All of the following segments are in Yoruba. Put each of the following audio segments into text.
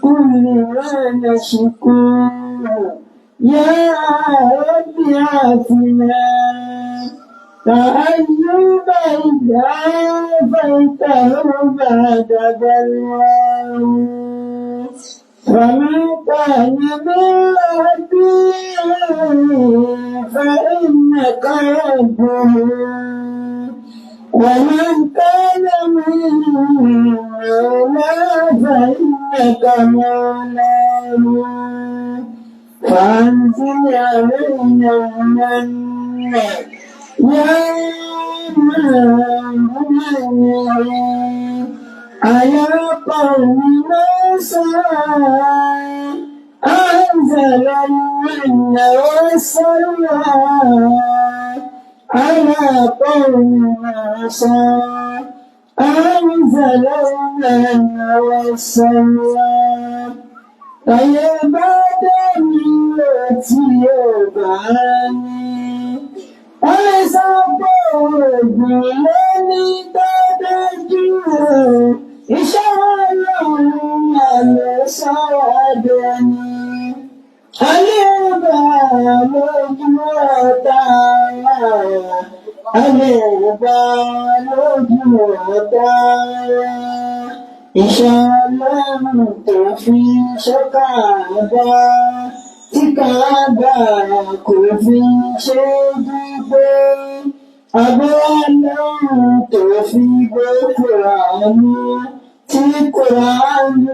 كل ما نشكو يا رب عافنا فأيوب إذا عافيته بعد بلواه فمن كان من ربي فإنك ربه ومن كان من مولى فإنك مولاه فأنزل علينا المن يا من على قوم موسى أنزل المن والسلوى على قوم موسى أنزل المن والسلوى فيبعد التي يبعني ويصبر بلاني تدجو إشارة على سعدني الإبال جوتا الإبال جوتا إن شاء الله في شكادا تكادا كوفي شديد أبانا توفي بقرآن تقرآن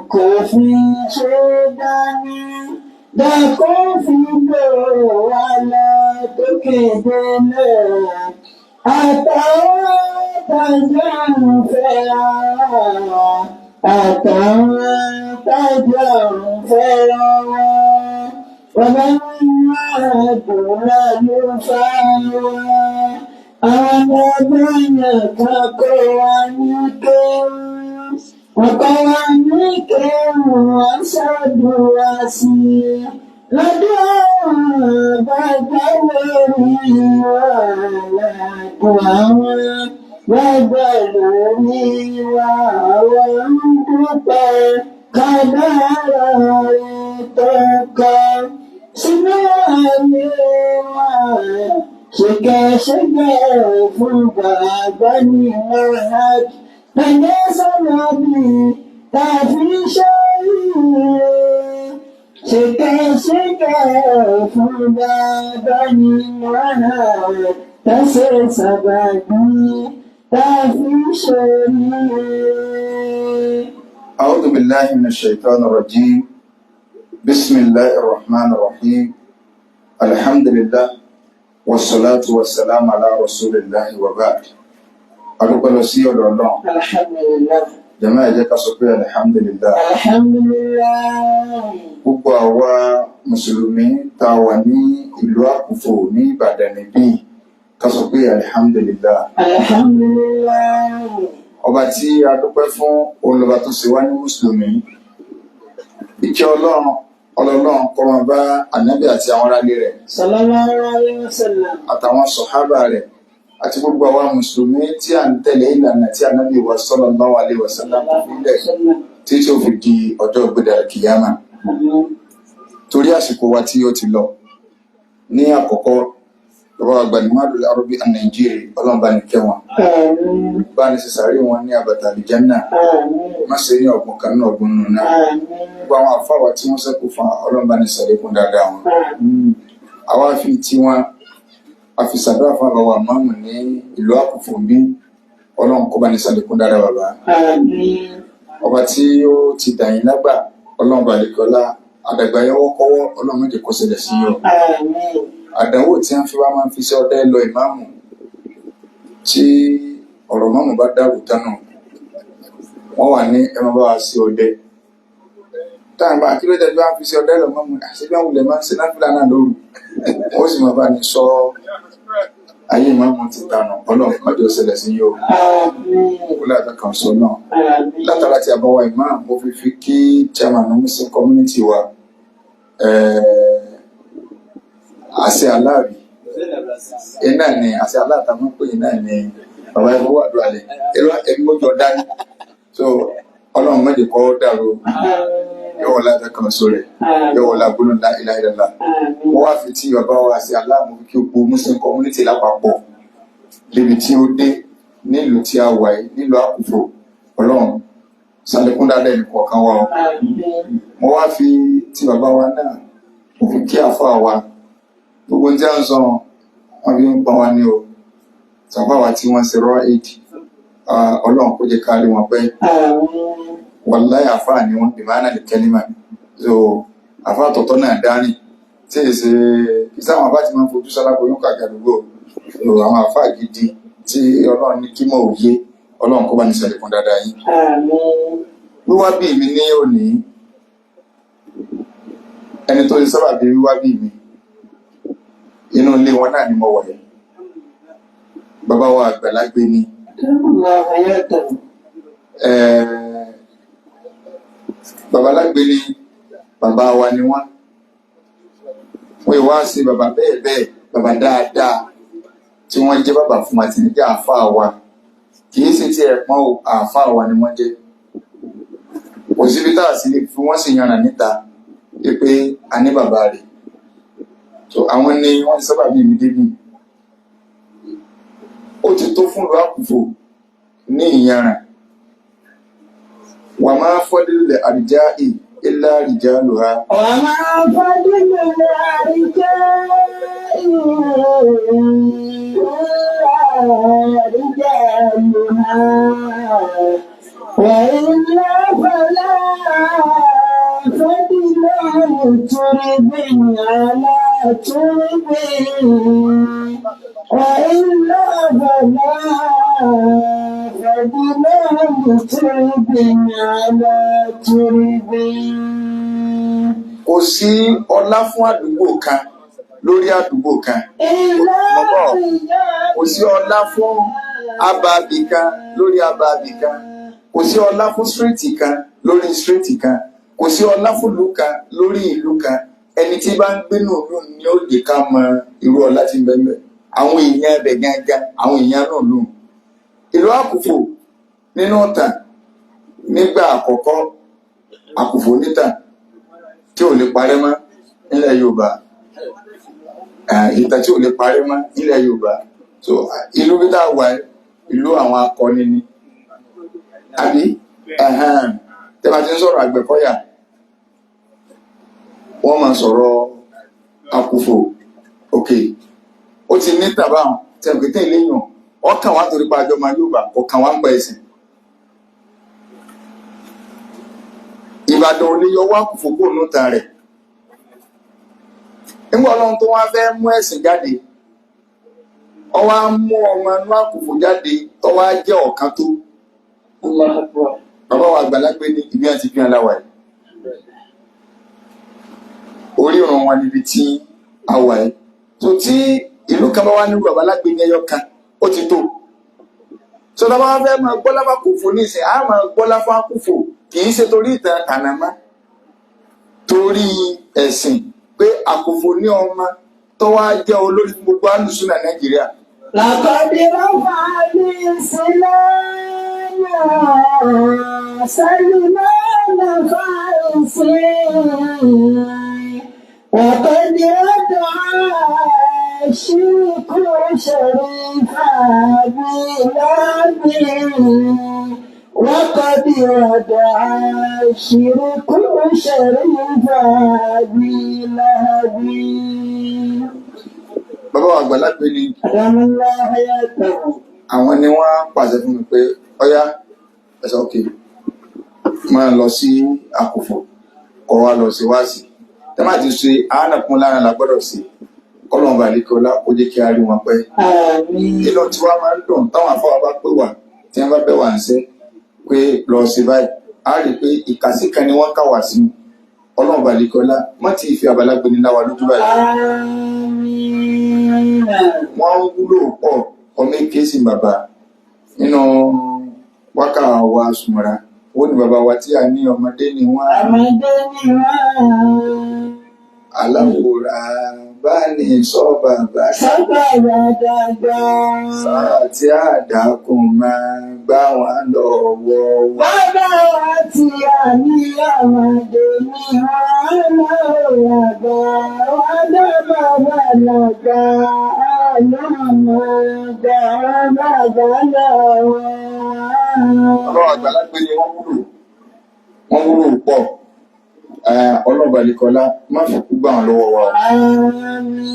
كوفي شداني دا كوفي بوالا تكدنا أتاجان فيا أتاجان فيا ومن يعد لا يفعل أنا بينك قوانيك وقوانيك وأشهد وأسير لدعاء بدلني ولا دعاء بدلني وأنت كدارتك سناني شكا فبابني مرهج فنزل بي تافي شيء شكا فبابني مرهج تسلسل بي تافي شيء. أعوذ بالله من الشيطان الرجيم. بسم الله الرحمن الرحيم. الحمد لله والصلاة والسلام على رسول الله وبعد. أدوك لسي الله. الحمد لله. جماعة جاك سوكي الحمد لله. الحمد لله. Gbogbo àwa Mùsùlùmí tá wà ní ìlú Àkúfò ní Ìbàdàn níbí ká sọ pé alhamdulillah. Alhamdulillah. Ọba tí a dúpẹ́ fún olùbá tó ṣe wá ní Mùsùlùmí. Ìkẹ́ Ọlọ́run kó máa bá ànábì àti àwọn aráalé rẹ̀. Sallallahu alaihi wasallam. Àtàwọn sọ̀hábà rẹ̀ àti gbogbo àwa Mùsùlùmí tí a ń tẹ̀lé ìlànà tí ànábì wa sallallahu alaihi wasallam fílẹ̀ tí ó fi di ọjọ́ ìgbéda kìyàmà. Torí àsìkò wa tí ó ti lọ ní àkọ́kọ́ lọ́wọ́ àgbàdìmọ́dù lárúbí à Nàìjíríà Ọlọ́run bá ní kẹ́ wọn. Bá ní sísàárì wọn ní àbàtà àlìjánà má ṣe ní ọ̀gbun kan náà ọ̀gbun nù náà. Gbogbo àwọn àfáwà tí wọ́n ṣẹ́kù fún Ọlọ́run bá ní sàlékún dáadáa wọn. Àwa fi tí wọn a fi ṣàdúrà fún àwọn àmọ́mù ní ìlú Àkúfò bí Ọlọ́run kó bá ní sàlékún dáadáa bàbá. Ọba tí ó ti dàyín lágbà Ọlọ́run bá lè kọ́lá àdàgbà yọwọ́ kọ́wọ́ Ọlọ́run méje kó ṣẹlẹ̀ sí yọ. Àdánwò tí wọ́n fi wá máa ń fi sí ọdẹ lọ ìmáàmù tí ọ̀rọ̀ máàmù bá dàrú tánà wọ́n wà ní ẹmọ bá wa sí ọdẹ táàbà kí ló jẹ́ bí wọ́n fi sí ọdẹ lọ máàmù àti bí wọ́n wulẹ̀ máa ń ṣe náfìlà náà lóru wọ́n sì máa bá ní sọ ayé ìmáàmù ti tànà Ọlọ́run mọ́jọ ṣẹlẹ̀ sí yọ kó láti kàn sọ náà látara tí a bá wa ìmáàmù mo fi kí chairman Muslim community wa àṣẹ aláàbí iná ni àṣẹ aláàtàmọ́ pé iná ni bàbá ìfowó àdúrà lẹ ẹbí mọ́jọ dání so Ọlọ́run méje kọ́ dàrú yóò wọlé àtàkàn sórí yóò wọlé agbóhùn la ilaha illallah. wọ́n wá fi tí bàbá wa sí aláàmú kí o po muslim community lápapọ̀ lébi tí ó dé nílùú tí a wà yìí nílùú Àkùfò ọlọ́run sàlékún dáadáa ẹnì kọ̀ọ̀kan wa o. mo wá fi tí bàbá wa náà mo fi kí àfa wa gbogbo ní tí a ń sọ wọn fi ń pa wa ní o sàbá wa tí wọ́n ṣe rọ́ èdè ọlọ́run kó jẹ́ kárí wọn pẹ́ wàláyé àfa ni wọ́n ìmáàna lè kẹ́límà so àfa tọ̀tọ̀ náà dání tí èsè ìsáwọn àbá ti máa ń fojú sálábò yóò kàgà lógbò àwọn àfa gidi tí ọlọ́run ní kí mọ̀ òye ọlọ́run kó bá ní sàlékún dáadáa yín. wíwá bí mi ní òní ẹni tó lè sábà bí wíwá bí mi inú ilé wọn náà ni mo wọ̀ yẹn bàbá wa àgbàlagbé ni bàbá lágbé ni bàbá wa ni wọ́n ìwá sí bàbá bẹ́ẹ̀ bẹ́ẹ̀ bàbá dáadáa tí wọ́n jẹ́ bàbá fún àti ní jẹ́ àáfàá wa kìí ṣe tí ẹ̀pọ́n àáfàá wa ni wọ́n jẹ́ kò síbi tá a sì lè fi wọ́n sì yànnà níta pé a ní bàbá rẹ̀ so àwọn ni wọ́n sábà bí mi débi ó ti tó fún ìlú Àkùfò ní ìyànràn wà máa fọ́dílẹ̀ àríjá ìlà àríjá lòhá. wà máa fọ́dílẹ̀ àríjá ìlà àríjá lòhá wà ilá fàlá fọ́dílẹ̀ tùrìbìn àlá tùrìbìn wà ilá fàlá kò sí ọlá fún àdúgbò kan lórí àdúgbò kan kò sí ọlá fún abàbí kan lórí abàbí kan kò sí ọlá fún síríìtì kan lórí síríìtì kan kò sí ọlá fún ìlú kan lórí ìlú kan ẹni tí bá ń gbénú ìlú ni ó lè ká mọ irú ọlá tí ń bẹ ńbẹ̀ àwọn èèyàn ẹbẹ gángan àwọn èèyàn náà lù ìlú Àkùfò nínú ọ̀tàn nígbà àkọ́kọ́ Àkùfò nítàn tí ò lè parẹ́ mọ́ nílẹ̀ Yorùbá ìtàn tí ò lè parẹ́ mọ́ nílẹ̀ Yorùbá so ìlú bí táà wà ìlú àwọn akọni ni àbí tẹ́ bá ti ń sọ̀rọ̀ Àgbẹ̀kọ̀yà wọ́n máa sọ̀rọ̀ Àkùfò òkè ó ti ní tàbá tẹ̀kẹ́tẹ̀ léyàn ọkàn wá torí pa àjọ máa Yorùbá ọkàn wá ń gba ẹ̀sìn Ìbàdàn ò lè yọ wá Àkùfò kó núta rẹ̀ nígbà Ọlọ́run tó wá fẹ́ mú ẹ̀sìn jáde ó wá mú ọmọ inú Àkùfò jáde tó wá jẹ́ ọ̀kan tó bàbá wa àgbàlagbé ní ibi àti bí aláwà yìí orí ọ̀ràn wọn níbi tí a wà yìí tó tí ìlú kan bá wá ní bàbá lágbé ní ẹyọ kan ó ti tó so tá bá wá fẹ́ máa gbọ́lá fún Àkùfò ní ìsìn á máa gbọ́lá fún Àkùfò kì í ṣe torí ìtàn kànámá torí ẹ̀sìn pé Àkùfò ní ọmọ tó wá jẹ́ olórí fún gbogbo alùsùnà Nàìjíríà. làkọ́dé rọ́fà ní sílẹ̀ sẹ́lìmọ́nà fàáìsì وقد يدعى الشرك شريفا بلادي وقد يدعى الشرك شريفا بلادي. Bàbá wa àgbàlagbé ni àwọn ni wọ́n pàṣẹ fún mi pé ọyá ẹ̀sọ́ òkè máa lọ sí Àkùfò kọ́ wa lọ sí wáàsí tẹ́ máa ti ṣe àánàkún lára làgbọ́dọ̀ sí kọ́lọ̀n balẹ̀kọ́lá ó jẹ́ kí a rí wọn pẹ́. Inú tí wá máa ń dùn táwọn afọ́wà bá pè wà tí wọ́n bá bẹ̀ wà ń sẹ́ pé lọ sí báyìí a rí pé ìkàsí kan ni wọ́n kà wá sí Ọlọ́run balẹ̀kọ́lá má ti fi àbálágbé ní láwa lójú báyìí. Wọ́n ń wúlò pọ̀ ọmọ kéésì bàbá nínú wákà wa Sùmọ̀rà ó ní bàbá wa tí a ní ọmọdé ni wọ́n aláwòrán bá ní sọ bàbá sábàbà dàgbà. sáà tí àdàkùn máa gbá wọn lọ́wọ́ wa. Bàbá àti àníyàmọ̀dé ni wọ́n lọ́wọ́ àgbà. Wọ́n dá bàbá làgbà. Àlọ́mọ̀dá bàbá lọ́wọ́. Ọlọ́run àgbàlagbé ni wọ́n wúlò pọ̀. Ọlọ́run àlekọ́lá má fi kú gbà wọn lọ́wọ́ wa o.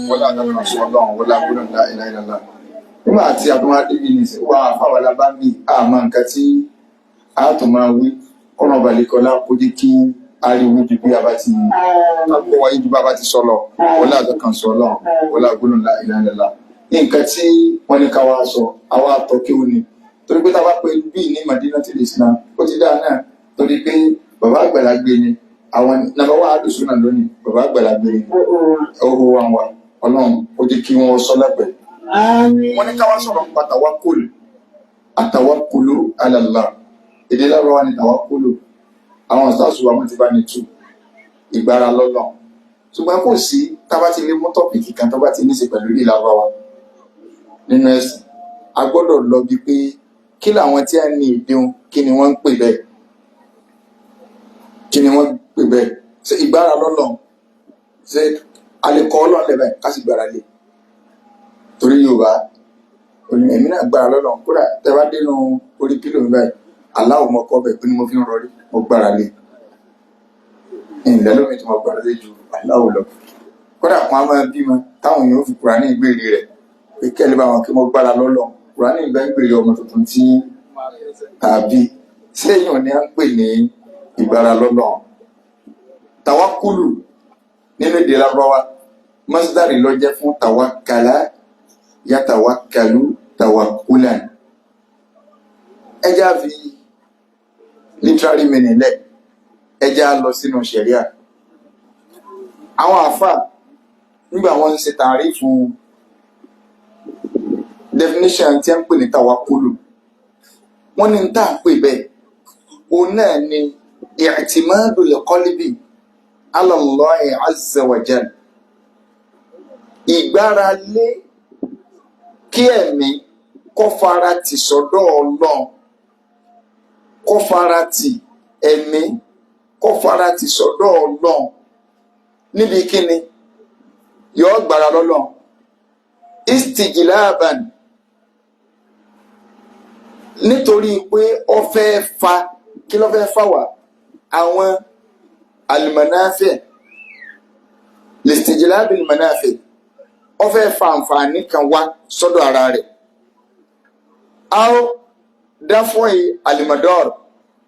Wọ́n láti kan sọ ọlọ́run wọ́n lágbóná ńlá ìlà ìlàlá. Nígbà tí Adúmọ̀dé yìí ní wà fáwọn alábábí àmọ́ nǹkan tí a tó máa wí Ọlọ́run àlekọ́lá kó jẹ́ kí ariwo ju bí a bá ti kó wáyé ju bá bá ti sọ lọ. Wọ́n láti kan sọ ọlọ́run wọ́n lágbóná ńlá ìlà ìlàlá. Nǹkan tí wọ́n ní ká wá sọ àwa àtọ́ kí ó ní. Torí pé tá a bá pe bí ní Madinatul Islam ó ti dáa náà torí pé bàbá àgbàlagbé ni àwọn nàbà wà àdùsùn náà lónìí bàbá àgbàlagbé ni owó wa wà Ọlọ́run ó jẹ́ kí wọ́n sọ lẹ́pẹ̀. Wọ́n ní ká wá sọ̀rọ̀ nípa tawakkul àtawakkulu ala Allah èdè lárọ́wá ni tawakkulu àwọn ọ̀sáàsù wa wọ́n ti bá ní tú ìgbára lọ́lọ́ ṣùgbọ́n kò sí tá bá ti lè mú tọ́pìkì kan tó bá ti ní ṣe pẹ̀lú ìlà lárọ́wá nínú ẹ̀sìn a gbọ́dọ̀ lọ bí pé kí làwọn tí a ní ìdíhun kí ni wọ́n ń pè bẹ́ẹ̀ kí ni wọ́n pè bẹ́ẹ̀ ṣe ìgbára lọ́lọ́ ṣe alẹ́kọ́ ọlọ́run lẹ́bẹ̀ ká sì gbára lé torí Yorùbá òyìnbó èmi náà gbára lọ́lọ́ kódà tẹ bá dénú orí pílò mi báyìí aláwọ̀ mọ́kọ́ bẹ̀ pé ni mo fi ń rọrí mo gbára lé ìlẹ́ lómi tí mo gbára lé ju aláwọ̀ lọ kódà kan á máa bímọ táwọn èèyàn fi kúrà ní ìgbèrè rẹ̀ pé kẹ́lẹ́ bá wọn kí mo gbára lọ́lọ́ kúrà ní ìgbèrè ọmọ tuntun tí tàbí sẹ́yìn ni à ń pè ní ìgbára lọ́lọ́ tàwákùlù nínú èdè Lárúbáwá masdari ló jẹ́ fún tàwákàlá yàtàwákàlú tàwákùlàn ẹjá fi literary meaning lẹ̀ ẹjá lọ sínú ṣẹ̀ríà àwọn àfà nígbà wọ́n ń ṣe tàrífù definition tí a ń pè ní tàwákùlù wọ́n ní tá à ń pè bẹ́ẹ̀ òun náà ni i'timadul qalbi ala Allah azza wa jal ìgbára lé kí ẹ̀mí kó fara tì sọ́dọ̀ Ọlọ́run kó fara tì ẹ̀mí kó fara tì sọ́dọ̀ Ọlọ́run níbi kíni yóò gbára lọ́lọ́run istijlaban nítorí pé ó fẹ́ fa kí ló fẹ́ fà wá àwọn almanafi listijlab almanafi ó fẹ́ fa àǹfààní kan wá sọ́dọ̀ ara rẹ̀ aw dáfọ́ì alimador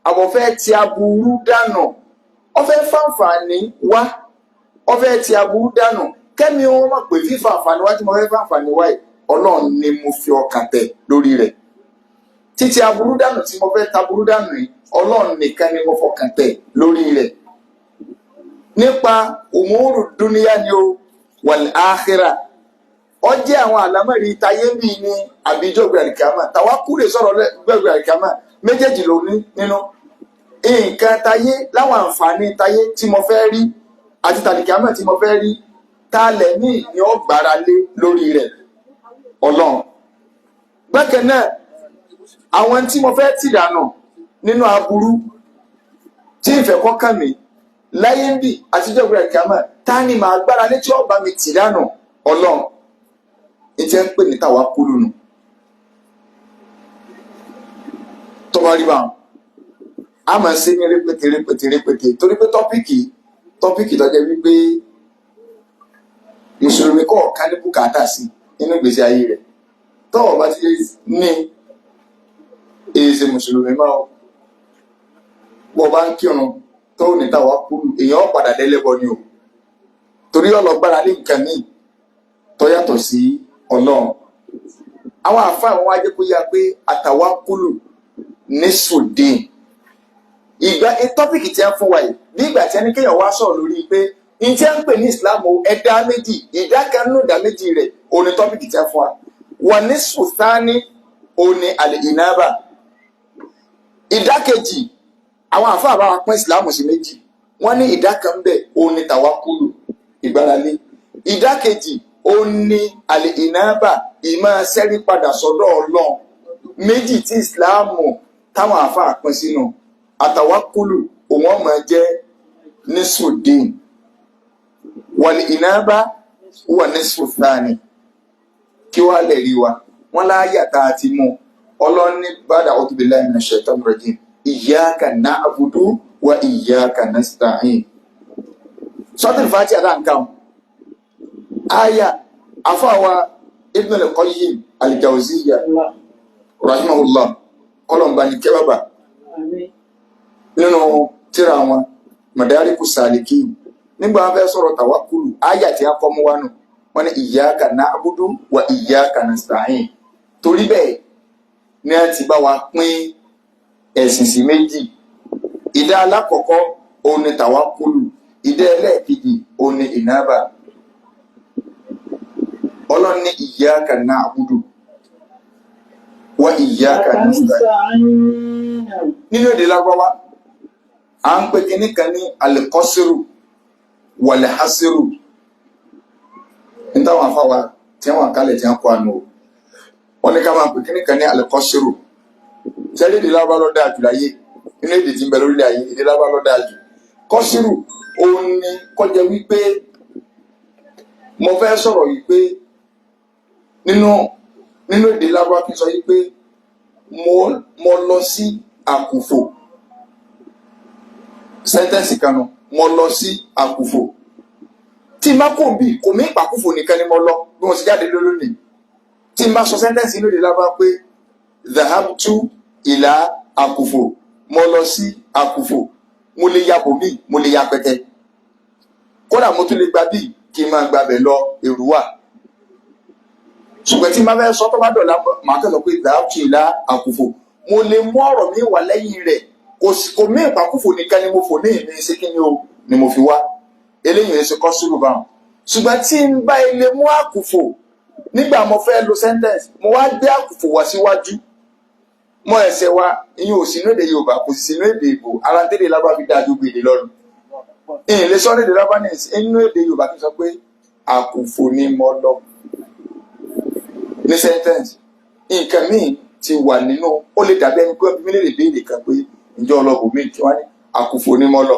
àbọ̀ fẹ́ ti aburú dànù ó fẹ́ fa àǹfààní wá ó fẹ́ ti aburú dànù kẹ́mi wọn mọ̀ pé fífa àǹfààní wá tí mo fẹ́ fa àǹfààní wá yìí Ọlọ́run ni mo fi ọkàn tẹ̀ lórí rẹ̀ títí aburú dànù tí mo fẹ́ ta aburú dànù yìí Ọlọ́run nìkan ni mo fọkàn tẹ̀ lórí rẹ̀ nípa umuru dúníyà ni o wal akhirah ó jẹ́ àwọn àlámọ̀rí tayé bí ní àbíjọ́ gbẹ̀rẹ̀kàmà tàwákùlù sọ̀rọ̀ gbẹ̀rẹ̀kàmà méjèèjì ló ní nínú nǹkan tayé láwọn àǹfààní tayé tí mo fẹ́ rí àti tàlìkàmà tí mo fẹ́ rí tálẹ̀ ní ìní ọgbàrá lé lórí rẹ̀ Ọlọ́run bákan náà àwọn tí mo fẹ́ tì dànù nínú aburú tí ìfẹ́ kọ́kàn mi láyé ń bì àtijọ́ gbẹ̀rẹ̀kàmà tá ni màá gbára lé tí ó bá mi tì dànù Ọlọ́run ìjẹ́ ń pè ní tàwákùlù nù tó bá rí báwọn a máa ṣe ní rẹpẹtẹ torí pé tọ́pìkì tó jẹ́ wípé mùsùlùmí kọ̀ọ̀kan ní bùkátà sí nínú ìgbésí ayé rẹ̀ tọ́wọ́ bá ti ní èsì mùsùlùmí máa wọ́n bá ń kírun tó ní tàwákùlù èèyàn padà délẹ́bọ ni o torí ọlọ́gbára ní nǹkan míì tó yàtọ̀ sí Ọlọ́run àwọn àfáà wọn wájẹ́ kó yá pé àtàwákùlù ní sùdín ìgbà tọ́pìkì tí a fún wa yìí bí ìgbà tí a ní kéèyàn wá sọ̀rọ̀ lórí pé n tí a ń pè ní Islam ẹ̀dá méjì ìdá kan nínú ìdá méjì rẹ̀ òun ni tọ́pìkì tí a fún wa wà ní sùtáni òun ni àlìyìnábà ìdá kejì àwọn àfáà bá wa pín Islam sí méjì wọ́n ní ìdá kan bẹ́ẹ̀ òun ni tàwákùlù ìgbáralé. Ìdákejì ó ní al-inaba ìmọ̀ sẹ́rí padà sọ́dọ̀ Ọlọ́run. Méjì tí ìsìláàmù táwọn àfáà pín sínú. Àtàwákùlù òun ọmọ jẹ́ nisfuddin wal-inaba huwa nisfu thani. Kí wàá lè rí wa wọn láyà tá a ti mú Ọlọ́run ní ba'da a'udhu billahi minash shaitanir rajim iyyaka na'budu wa iyyaka nasta'in. Suratul Fatiha àdáǹkà aya àfáàwa Ibn al-Qayyim al-Jawziyya rahimahullah kọlọmbà ní kẹbàbà nínú tírà wọn Madarikus Salikin nígbà wọn fẹ́ sọ̀rọ̀ tàwákùlù aya tí a kọ́ mú wánu wọn ní iyyaka na'budu wa iyyaka nasta'in. Torí bẹ́ẹ̀ ni a ti bá wa pín ẹ̀sìn sí méjì. Ìdá alákọ̀ọ́kọ́ òun ni tàwákùlù, ìdá ẹlẹ́ẹ̀kejì òun ni ìnábà. Ọlọ́run ní iyyaka na'budu wa iyyaka nasta'in. Nínú èdè Lárúbáwá à ń pè kíní kan ní al-qasru wal-hasru. Nítawọn afáwa tí wọ́n kálẹ̀ tí wọ́n kọ́ àánú o wọ́n ní ká máa pè kíní kan ní al-qasru. Sẹ́lẹ̀ èdè Lárúbáwá ló dáa jù láyé nínú èdè tí ń bẹ lórílẹ̀ ayé èdè Lárúbáwá ló dáa jù. Qasru òun ni kọjá wípé mo fẹ́ sọ̀rọ̀ yìí pé nínú èdè Lárúbáwá kí n sọ yìí pé mo lọ sí àkùfò. Sẹ́ńtẹ́ǹsì kan nù mo lọ sí àkùfò. Tí n bá kò bí kò mí ìpàkùfò nìkan ni mo lọ bí mo ti jáde lónìí. Tí n bá sọ sẹ́ńtẹ́ǹsì inú èdè Lárúbáwá pé dhahabtu ila àkùfò mo lọ sí àkùfò mo lè ya bòmí mo lè ya pẹtẹ. Kódà mo tún lè gba bíi kí n máa gbabẹ̀ lọ èrú wà. Ṣùgbọ́n tí n bá fẹ́ sọ tó bá dọ̀la màá tẹ̀ lọ pé dhahabtu ila àkùfò mo lè mú ọ̀rọ̀ mi wà lẹ́yìn rẹ̀ kò mí ìpàkùfò nìkan ni mo fò ní ìní ṣé kí ni mo fi wá. Eléyìí ẹ̀ ṣe kọ́ sùúrù báwọn. Ṣùgbọ́n tí n bá ilé mú àkùfò nígbà mo fẹ́ lo sentence mo wá gbé àkùfò wá síwájú mo ẹsẹ̀ wa ìyẹn ò sínú èdè Yorùbá kò sì sínú èdè Ìgbò ara tẹ́lẹ̀ Lárúbáwá fi dájú gbé èdè lọ́rùn. Ìyẹn lè sọ èdè Lárúbáwá ní inú èdè Yorùbá kí n sọ pé àkùfò ni mo lọ ní sentence. Nǹkan míì ti wà nínú ó lè dàbí ẹni pé mi lè béèrè kan pé ǹjẹ́ ọlọ́bù mi kí wọ́n ní àkùfò ni mo lọ.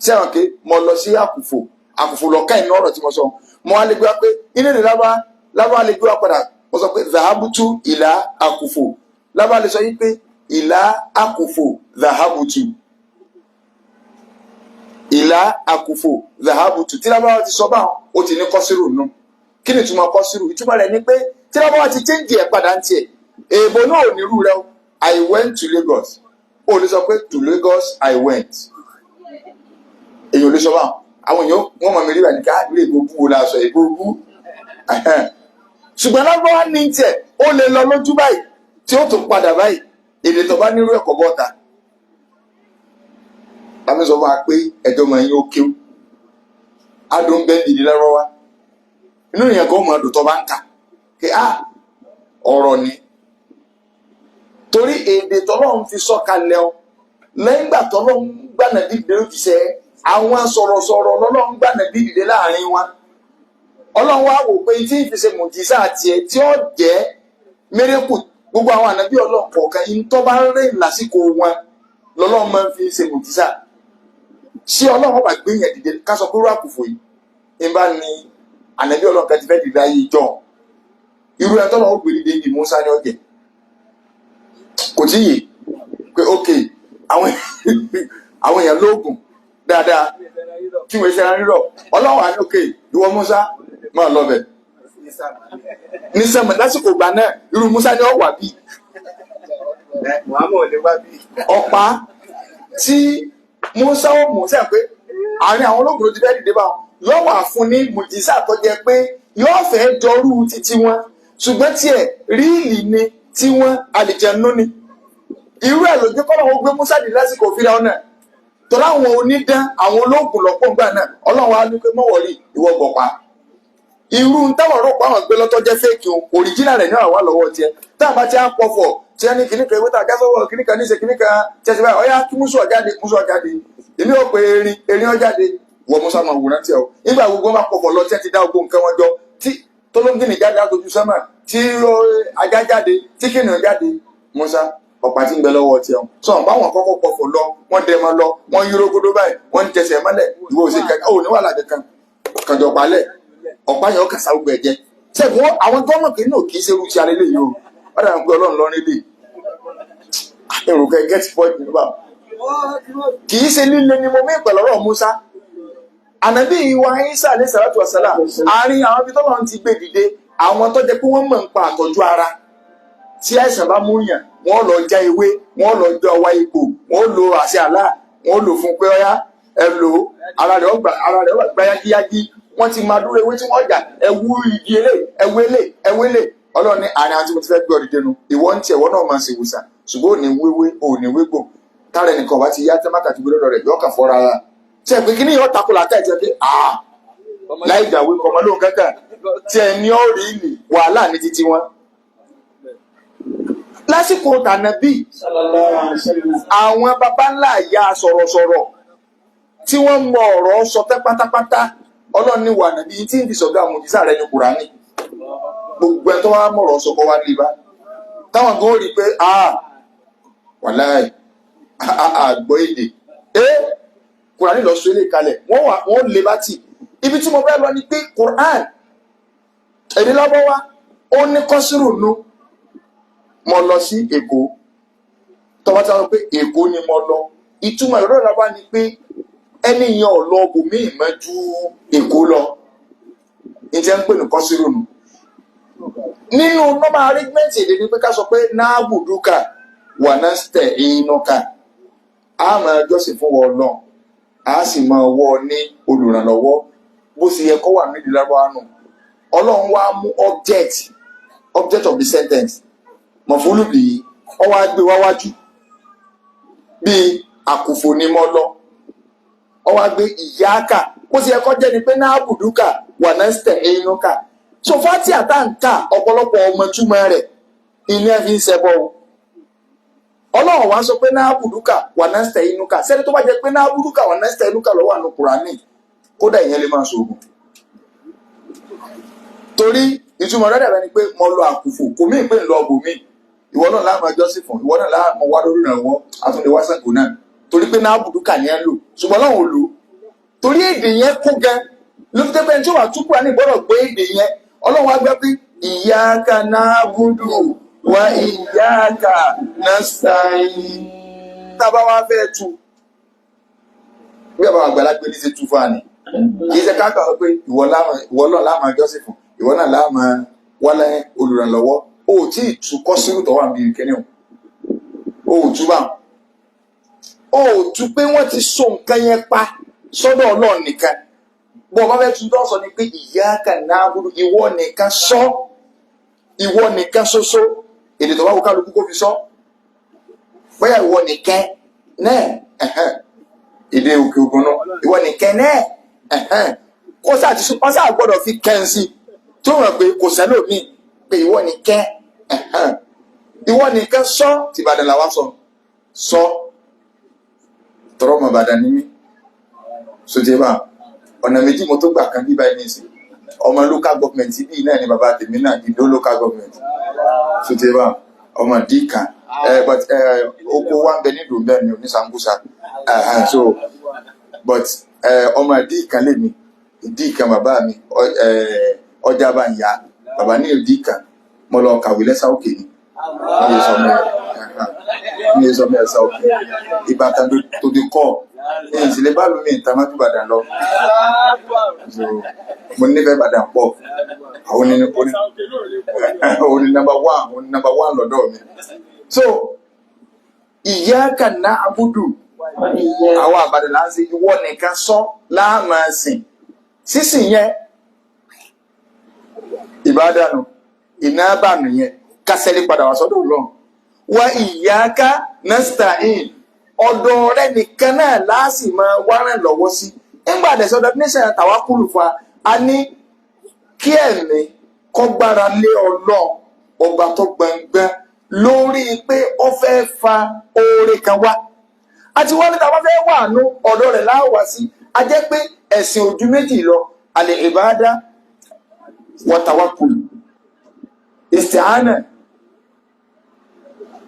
Sẹ́wọ̀n ké mo lọ sí àkùfò lọ ká ìnú ọ̀rọ̀ tí mo sọ mo wá lè gbé wa pé inú èdè Lárúbáwá lè gbé wa padà mo sọ pé dhahabtu ila àkùfò Lárúbáwá lè sọ yí pé ìlà àkùfò dhahabtu ìlà àkùfò dhahabtu. Tí Lárúbáwá ti sọ báwọn ó ti ní kọ́sírù nù. Kí ni ìtumọ̀ kọ́sírù? Ìtumọ̀ rẹ̀ ni pé tí Lárúbáwá ti change ẹ̀ padà ń tiẹ̀ èèbò náà ò ní rú rẹ o. I went to Lagos ó lè sọ pé to Lagos I went. Èyí ò lè sọ báwọn àwọn èèyàn wọ́n mọ̀ mí rí wà ní ká ilé ìbò bú wo la sọ ìbò bú. Ṣùgbọ́n Lárúbáwá ní tiẹ̀ ó lè lọ lójú báyìí tí ó tún padà báyìí èdè tó bá nírú ẹ̀kọ́ bọ́ta. Láti sọ fún wa pé ẹjọ́ mọ̀ yín ó kéwú adùn bẹ́ẹ̀ ìdí Lárúbáwá inú ìyẹn kò mọ̀ ọdún tó bá ń kà kí ọ̀rọ̀ ni. Torí èdè tọ́lọ́run fi sọ̀kalẹ̀ ọ lẹ́yìn ìgbà tọ́lọ́run gbànà dídé ó ti ṣe àwọn sọ̀rọ̀sọ̀rọ̀ lọ́lọ́run gbànà dídé láàrin wọn. Ọlọ́run wá wò pé tí ìfisẹ mùjísà tiẹ̀ tí ó jẹ́ mérékù gbogbo àwọn ànábì Ọlọ́run kọ̀ọ̀kan yìí tó bá rìn lásìkò wọn lọ́lọ́run máa ń fi ṣe mùjísà. Ṣé Ọlọ́run bá gbé yẹn dìde ká sọ pé rú àkùfò yìí ń bá ní ànábì Ọlọ́run kan ti fẹ́ dìde ayé ìjọ irú ẹ̀ tọ́lọ́run ó gbé dìde bí Mùsá ní ọ̀jẹ̀ kò tí yè pé ókè àwọn èèyàn lóògùn dáadáa kí wọ́n ṣe rírọ̀ Ọlọ́run àní òkè ìwọ Mùsá máa lọ bẹ̀. Ní sẹ́mi lásìkò ìgbà náà irú Mùsá ni ó wà bí ọ̀pá tí Mùsá ó mú sẹ́yìn pé àárín àwọn ológun ló ti fẹ́ dìde báwọn yóò wà fún ní mùjísà tó jẹ pé yóò fẹ́ jọrú títí wọn ṣùgbọ́n tiẹ̀ ríìlì ni tí wọ́n àlìjẹ̀nú ni. Irú ẹ̀ ló jẹ́ kọ́lọ́wọ́ gbé Mùsá dì lásìkò fíra ọ̀nà tọ́lá àwọn onídán àwọn ológun lọ́pọ̀ ńgbà náà Ọlọ́run á ní pé mọ́wọ́rì ìwọ gbọ̀pá. Irú táwọn ọ̀rọ̀pọ̀ àwọn gbé lọ́tọ́ jẹ́ fẹ́ẹ̀kì o òrìjínà rẹ̀ náà wà lọ́wọ́ tiẹ̀ tá a bá ti á pọ̀fọ̀ tí ẹni kìnnìkan ìwé tá a gásọ́wọ́ kìnnìkan ní ṣe kìnnìkan tí ẹ ti báyìí ọ̀yá kí Mùsá jáde èmi ò pé erin ọ̀jáde wọ́n Musa máa wòran tí ẹ o nígbà gbogbo wọn bá pọ̀pọ̀ lọ tí ẹ ti dá gbogbo nǹkan wọn jọ tí tólóńgìnì jáde látọjú sẹ́mà tí ajá jáde tí kìnìún jáde Musa ọ̀pá tí ń bẹ lọ́wọ́ tí ẹ o sọ̀rọ̀ báwọn kọ́kọ́ pọ̀pọ̀ lọ wọ́n dẹ mọ́ lọ wọ́n yí rogodo báyìí wọ́n ń tẹsẹ̀ mọ́lẹ̀ ìwọ òsè kankan ò ní wàhálà kankan kànjọ palẹ̀ ọ̀pá yẹn ó kà sáwọ́ gbẹ jẹ sẹ́gun àwọn gọ́ọ̀mọ̀ kì í nù kì í ṣerú ti alẹ́ lẹ́yìn o wọ́n dà ń pẹ́ ọlọ́run lọ́rin lè èrò kẹ́ get point nígbà kì í ṣe líle ni mo mí pẹ̀lọ́rọ̀ Musa ànábì wa Isa alayhi salatu wa salam àárín àwọn ibi tọ́lọ́run ti gbé dìde àwọn tó jẹ́ pé wọ́n mọ̀ ń pa àtọ́jú ara tí àìsàn bá mú yàn wọ́n lọ já ewé wọ́n lọ jọ ọwá ipò wọ́n lo àṣẹ àlá wọ́n lò fún pé ọyá ẹ lò ara rẹ̀ ọgbà yágíyágí wọ́n ti máa dúró ewé tí wọ́n jà ẹwú igi ẹwélé ọlọ́run ní àárín àti mo ti fẹ́ gbé ọdìdẹ nu ìwọ ń tiẹ̀ wọ́n náà máa ṣe ìwòsàn ṣùgbọ́n òní wéwé òní wégbò tára ẹnìkan bá ti yá tẹ́mákà ti gbé lọ́dọ̀ rẹ̀ yọ kàn fọ́ra ara tí ẹ pé kí ni yọ takò látà ẹ̀ tí ẹ pé láì dàwé kọ́ ọmọ lóhùn kankan tí ẹ ní ọ̀rí ìlì wàhálà ní títí wọn. lásìkò tànàbí àwọn baba ńlá ìyá sọ̀rọ̀sọ̀rọ̀ tí wọ́n mọ ọ̀rọ̀ sọ tẹ́ pátápátá ọlọ́run ní wà nàbí tí ń fi sọ̀dọ̀ àwọn òjíṣà rẹ̀ ní Kùránì gbogbo ẹ̀ tó wá mọ̀rọ̀ sọ kọ́ wá lè bá táwọn gan rí pé wàláì àgbọ̀ èdè Kùránì lọ sọ ilé kalẹ̀ wọ́n lè bá tì ibi tí mo fẹ́ lọ ni pé Kùránì èdè lọ́bọ́wá ó ní kọ́sírù nú mo lọ sí Èkó tọ́wọ́ tí wọ́n pé Èkó ni mo lọ ìtumọ̀ ìrọ̀ lọ́wọ́ ni pé ẹni yẹn ò lọ bòmíì mọ́ ju Èkó lọ ìjẹ́ ń pè ní kọ́sírù nù nínú normal arrangement èdè ni pé ká sọ pé náà bùdúkà wà náà stẹ̀ ìnúkà a máa jọ́sìn fún wọn náà a sì máa wọ́ ọ ní olùrànlọ́wọ́ bó ṣe yẹ kó wà nídìí lárúbáwá nù ọlọ́run wá mú object of the sentence mọ̀fúlù bìí ọ wá gbé wá wájú bíi àkùfò ní mọ́ lọ ọ wá gbé ìyáàkà bó ṣe yẹ kó jẹ́ ni pé náà bùdúkà wà náà stẹ̀ ìnúkà so fati àtàǹkà ọ̀pọ̀lọpọ̀ ọmọ túmọ̀ rẹ̀ ìní ẹ̀ fi ń ṣẹbọ ọlọ́run wá sọ pé náà bùdúkà wà náà stẹ̀ ìnúkà sẹ́ni tó bá jẹ́ pé náà bùdúkà wà náà stẹ̀ ìnúkà lọ́wọ́ àánú Kùránì kódà ìyẹn lè máa ṣoògùn torí ìtumọ̀ rẹ̀ dàbẹ̀ ni pé mo lọ àkùfò kò mí pé ń lọ ọbò mi ìwọ náà láàmú ẹjọ́ sí fún ìwọ náà láàmú wá lórí ìrànwọ́ àtúndé wá sẹ́kù náà torí pé náà bùdúkà ni ẹ lò ṣùgbọ́n náà ò lò torí èdè yẹn kún gan ló fi tẹ́ pé ẹni tí ó wà túkúrà ní ìgbọ́dọ̀ gbé èdè yẹn ọlọ́run wá gbé pé iyyaka na'budu wa iyyaka nasta'in tábà wá fẹ́ tu bí àwọn àgbàlagbé ní ṣe tu fún àní kì í ṣe ká gbà pé ìwọ náà láàmú jọ́sìn fún ìwọ náà láàmú wálé olùrànlọ́wọ́ ó tí ì tu kọ́ sírù tó wà níbi ìkíní o ò tú bá o ò tú pé wọ́n ti so nǹkan yẹn pa sọ́dọ̀ ọlọ́run nìkan bọ́n bá fẹ́ tún tó sọ ni pé iyyaka na'budu ìwọ nìkan sọ ìwọ nìkan ṣoṣo èdè tó bá wù kálukú kó fi sọ bóyá ìwọ nìkan náà èdè òkè ògùn náà ìwọ nìkan náà kó sáà ti wọ́n sáà gbọ́dọ̀ fi kẹ́ǹsì tó hàn pé kò sẹ́lòmíì pé ìwọ nìkan ìwọ nìkan sọ tìbàdàn làwa sọ tọrọ mọ Ìbàdàn ní mí sóde bá ọ̀nà méjì mo tó gbà kan bí báyìí nìsín ọmọ local government bíi náà ni bàbá tèmi náà Ìdó local government sóde bá ọmọ díkan oko wa ń bẹ nílùú bẹ́ẹ̀ ni onísàngúsà so but ọmọ díkan lèmi díkan bàbá mi ọjà bá ń yá bàbá ní díkan mo lọ kàwé lẹ́sà òkè ni ní ìsọmọ ẹ̀sà òkè Ìbàdàn tó di kọ́ ìsìlẹ̀ bá lómi ìtàmájú Ìbàdàn lọ mo nífẹ̀ẹ́ Ìbàdàn pọ̀ àwọn ní number one lọ́dọ̀ mi so iyyaka na'budu àwọn àbàdàn láti ìwọ nìkan sọ láàmà sìn sísìn yẹn ìbádànù ìnábànù yẹn kásẹ̀lé padà wá sọ́dọ̀ Ọlọ́run wa iyyaka nasta'in ọ̀dọ̀ rẹ̀ nìkan náà láàsì máa wárán lọ́wọ́ sí nígbà àdẹ̀sọ́ definition tawakkulu fa a ní kí ẹ̀mí kó gbára lé Ọlọ́run ọba tó gbọngbọ́n lórí pé ó fẹ́ fa oore kan wá àti wọ́n ní tàbá fẹ́ wà nú ọ̀dọ̀ rẹ̀ láwà sí a jẹ́ pé ẹ̀sìn ojú méjì lọ àlè ìbáadá wa tawakkul isti'ana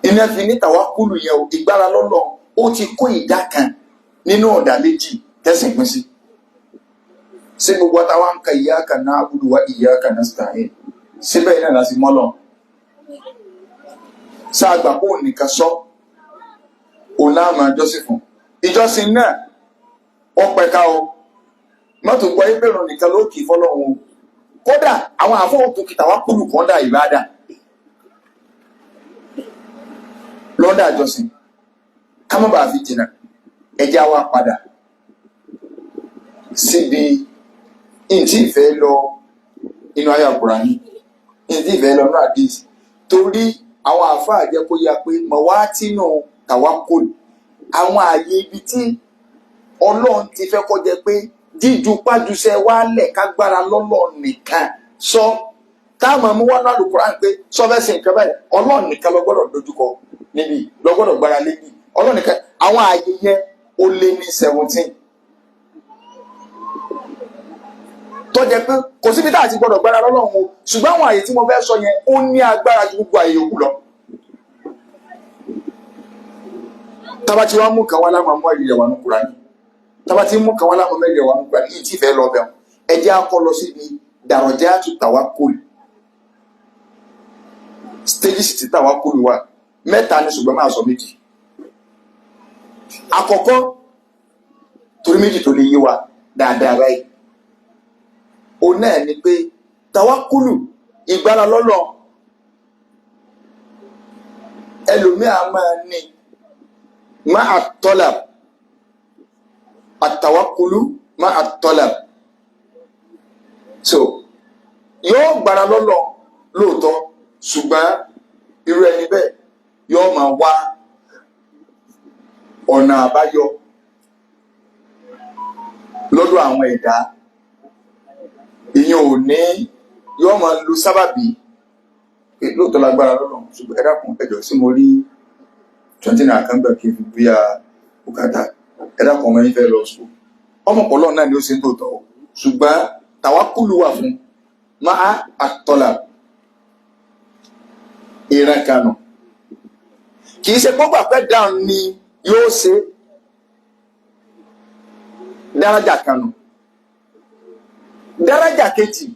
iná fi ní tàwákùlù yẹn o ìgbára lọ́lọ́ ó ti kó ìdá kan nínú ọ̀dà méjì tẹ̀sìn pín sí. ṣé gbogbo àtàwọn ń ka iyyaka na'budu wa iyyaka nasta'in síbẹ̀ iná láti mọ́lọ̀ sáàgbà kó nìkan sọ òun láàmú àjọsìn fún ìjọsìn náà ó pẹ̀ka o mọ́tò gbọ́ ẹgbẹ̀rún nìkan ló kì í fọ́lọ́run o kódà àwọn àfọwọ́ tó kì tàwákùlù kan dà ìbádà lọ́dà àjọsìn ká má bàa fi jìnnà ẹjẹ́ wa padà síbi ìtì ìfẹ́ lọ inú ayé Kùránì ìtì ìfẹ́ lọ ní àdìs torí àwọn àfáà jẹ́ kó yá pé mọ̀wátínú tàwákùlù àwọn ààyè ibi tí Ọlọ́run ti fẹ́ kó jẹ́ pé jíju pájúṣe wálẹ̀ kágbára lọ́lọ́run nìkan sọ táwọn ọmọ wọn náà lù Kùránì pé sọfẹ́sì nǹkan báyìí Ọlọ́run nìkan ló gbọ́dọ̀ dojúkọ níbi ló gbọ́dọ̀ gbára lébi Ọlọ́run nìkan àwọn ààyè yẹn ó lé ní 17 tó jẹ́ pé kò síbi tá àti gbọ́dọ̀ gbára lọ́lọ́run o ṣùgbọ́n àwọn ààyè tí mo fẹ́ sọ yẹn ó ní agbára ju gbogbo ààyè yòókù lọ. tábà tí wọ́n mú kan wá láwọn amú àyè wà ní Kùránì tábà tí mú kan wá láwọn mẹ́rin wà ní Kùránì yìí tí fẹ́ lọ bẹ́ẹ̀ ẹ jẹ́ akọ lọ síbi darajatu tawakkul stages ti tawakkul wà mẹ́ta ní ṣùgbọ́n máa sọ méjì. Àkọ́kọ́ torí méjì tó lè yé wa dáadáa báyìí òun náà ni pé tawakkulu ìgbára lọ́lọ́ ẹlòmíà máa ní ma'a talab at-tawakkulu ma'a talab so yóò gbára lọ́lọ́ lóòótọ́ ṣùgbọ́n irú ẹni bẹ́ẹ̀ yóò máa wá ọ̀nà àbáyọ lọ́dọ̀ àwọn ẹ̀dá ìyẹn ò ní yóò máa lu sábàbí lóòótọ́ lágbára lọ́nà ṣùgbọ́n ẹ̀dá kan ẹ̀jọ̀ sí mo rí 20 naira kan gbà kí n fi bí a bùkátà ẹ̀dá kan ọmọ yín fẹ́ lọ sùn ọmọpọ̀lọ́ náà ni ó ṣe ń tòótọ́ ṣùgbọ́n tàwákùlù wà fún máa àtọ́là ìran kanu kì í ṣe gbogbo àpẹ́ dáhùn ni yóò ṣe dárájà kanu dárájà kejì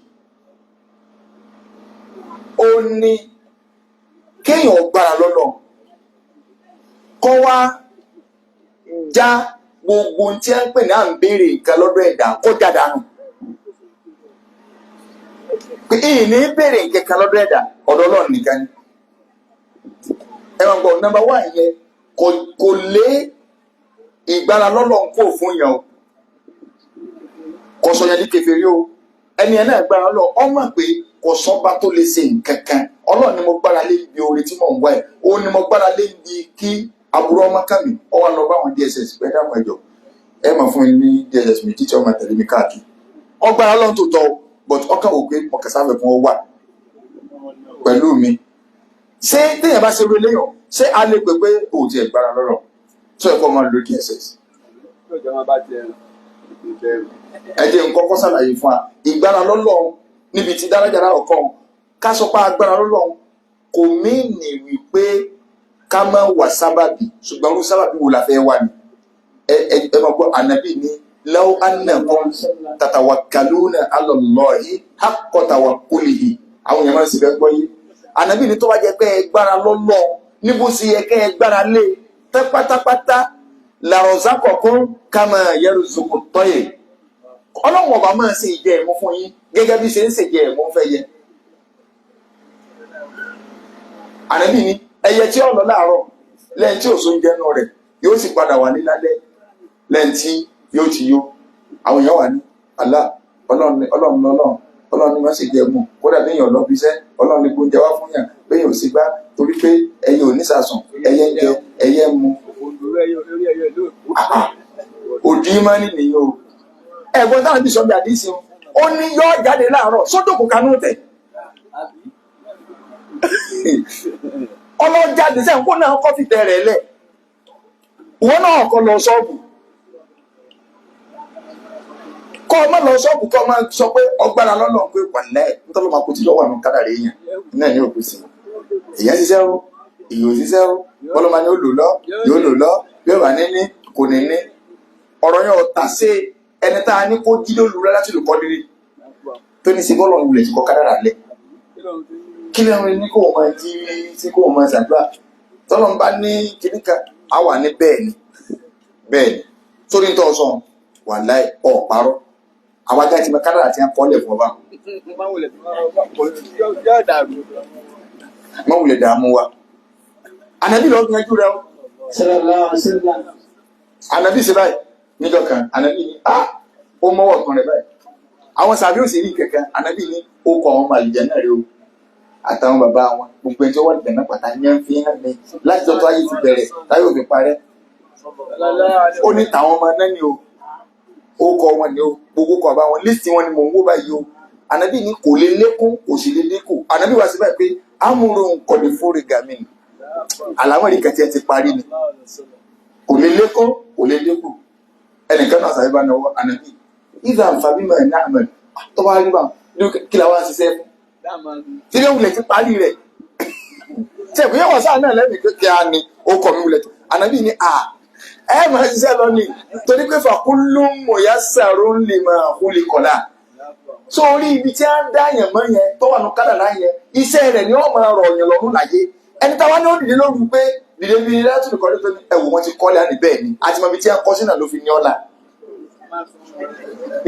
ó ní kéèyàn gbára lọ́lọ́ kọ́ wá já gbogbo tí a ń pè ní à ń béèrè nǹkan lọ́dọ̀ ẹ̀dá kó já dànù pé ìní béèrè nǹkan kan lọ́dọ̀ ẹ̀dá ọ̀dọ̀ Ọlọ́run nìkan ni ẹ̀wọ̀n gbọ́ nọ́mbà 1 yẹn kò lé ìgbára lọ́lọ́ kó fún yàn o kò sọ yẹn ní kèfèrí o ẹni ẹ̀ náà gbára lọ ọmọ pé kò sọ́ba tó lè ṣe nǹkan kan Ọlọ́run ni mo gbára lé ibi oore tí mò ń wá ẹ̀ òun ni mo gbára lé ibi kí aburú ọmọ kàmí ọwọ́ lọ bá àwọn DSS pẹ́ dáhùn ẹ̀jọ̀ ẹ máa fún yín ní DSS mi títí ọmọ tẹ̀lé mi káàkiri ọgbára lọ́n tó tọ́ but ọkàn wò pé ọkàsáfẹ́ fún ọ wà pẹ̀lú mi ṣé téèyàn bá ṣe rí léyàn ṣé a lè pè pé òun ti ẹ̀ gbára lọ́rọ̀ tó ẹ̀kọ́ máa lo DSS. ẹ jẹ́ nǹkan kọ́ sàlàyé fún wa ìgbára lọ́lọ́ níbi tí dárájà náà kọ́ ká sọ pé agbára lọ́lọ́ kò mìíní wípé ká má wà sábàbí ṣùgbọ́n ó sábàbí wo la fẹ́ wà ní ẹ máa gbọ́ ànábì ní law annakum tatawakkaluna ala Allahi haqqa tawakkulihi àwọn èèyàn máa ń sì fẹ́ gbọ́ yìí ànábì ní tó wá jẹ́ pé ẹ gbára lọ́lọ́ níbo sì yẹ kẹ́ ẹ gbára lé tẹ́ pátápátá la razaqakum kama yarzuqu at-tayr Ọlọ́run ọba máa ṣe ìjẹ ẹ̀mú fún yín gẹ́gẹ́ bí ṣe ń ṣèjẹ ẹ̀mú fẹ́ yẹ ànábì ní ẹyẹ tí ó lọ láàárọ̀ lẹ́yìn tí òṣò ń jẹ́nu rẹ̀ yóò sì padà wà ní lálẹ́ lẹ́yìn tí yóò ti yó àwọn èèyàn wà ní Allah Ọlọ́run ní wọ́n sì jẹ ẹ̀mú kódà bí èèyàn lọ bí iṣẹ́ Ọlọ́run ní gbóúnjẹ wá fún yàn pé èèyàn ò sì gbá torí pé ẹyẹ ò ní sàsùn ẹyẹ ń jẹ ẹyẹ ń mu òdì ìmánì nìyí o ẹ̀gbọ́n táwọn bí sọ́bí àdísì ó ní yọ́ jáde láàárọ̀ sódòkù kanú tẹ̀ ọlọ́jáde sẹ́yìn kó náà kọ́ fìtẹ̀ rẹ̀ lẹ̀ wọ́n náà kọ́ lọ sọ́ọ̀bù kọ́ ọmọ lọ ṣọ́ọ̀bù kọ́ ọmọ sọ pé ọgbára lọ́nà pé pàlẹ́ nítorí máa kó ti lọ́wọ́ àwọn kádàrí èèyàn náà ní òkú sí èèyàn ṣiṣẹ́ o èèyàn ṣiṣẹ́ o bọ́lọ́mà ni ó lò lọ yóò lò lọ bí ó wà níní kò ní ní ọ̀rọ̀ yẹn ọ̀tà sí ẹni tá a ní kó jí lólu rẹ láti lò kọ́ lírí tó ní sí bọ́ọ̀lù ìwúlẹ̀ tí kò kádàrà lẹ̀ kí ni àwọn ní kò máa jí tí kò máa ṣàdúrà tọ́lọ́ ń bá ní kíníkà á wà ní bẹ́ẹ̀ ni sórí tó sọ wàláì ọ̀párọ̀ àwọn ajá ti mọ kádàrà tí wọ́n kọ́ lẹ̀ fún ọba mọ́wùlẹ̀ dààmú wa ànábì lọ́ọ́ gbìyànjú rẹ o ànábì sí báyìí níjọ́ kan ànábì ní ó mọ́wọ́ kan rẹ̀ báyìí àwọn sàbí òsì rí kẹ̀kẹ́ ànábì ní ó kọ àwọn màlìjẹ́ náà rẹ o àtàwọn bàbá wọn gbogbo ẹjọ́ wà lẹ́nà pàtà ní ẹn fi hàn mí láti tọ́tọ́ ayé ti bẹ̀rẹ̀ táyé òfin parẹ́ ó ní tàwọn ọmọ náà ni ó kọ wọn ni o gbogbo kọ bá wọn lísì wọn ni mò ń wó báyìí o ànábì ní kò lè lékún kò sì lè dínkù ànábì wá sí báyìí pé amúrò nǹkan lè fórí gàmí ni àlámọ̀rí kẹtì ẹ ti parí ni kò lè lékún kò lè dínkù ẹnìkan náà sàbí bá náwó ànábì ìgbà nfàbí mọ̀ ẹ̀ náà mọ̀ tó bá rí bá kí la wá ṣiṣẹ́ fún tí ló wulẹ̀ ti parí rẹ̀ tí ẹ̀kú yẹn wọ̀ sáà náà lẹ́mìí pé kí a ní ó kọ̀ mí wulẹ̀ tó ànábì ní ẹ máa ṣiṣẹ́ lọ ní torí pé fàkúlù mọ̀yá sàrò ń lè máa húlì kọ̀lá sórí ibi tí a ń dá yẹn mọ́ yẹn tó wà ní kádàrá yẹn iṣẹ́ rẹ̀ ni wọ́n máa rọ̀ yẹn lọ́rùn láyé ẹni táwa ní ó dìde lóru pé dìde bí láti nìkan ní pé ẹ̀wò wọn ti kọ́lé àní bẹ́ẹ̀ ni àti mọ̀ ibi tí a kọ́ sínú ló fi ní ọ̀la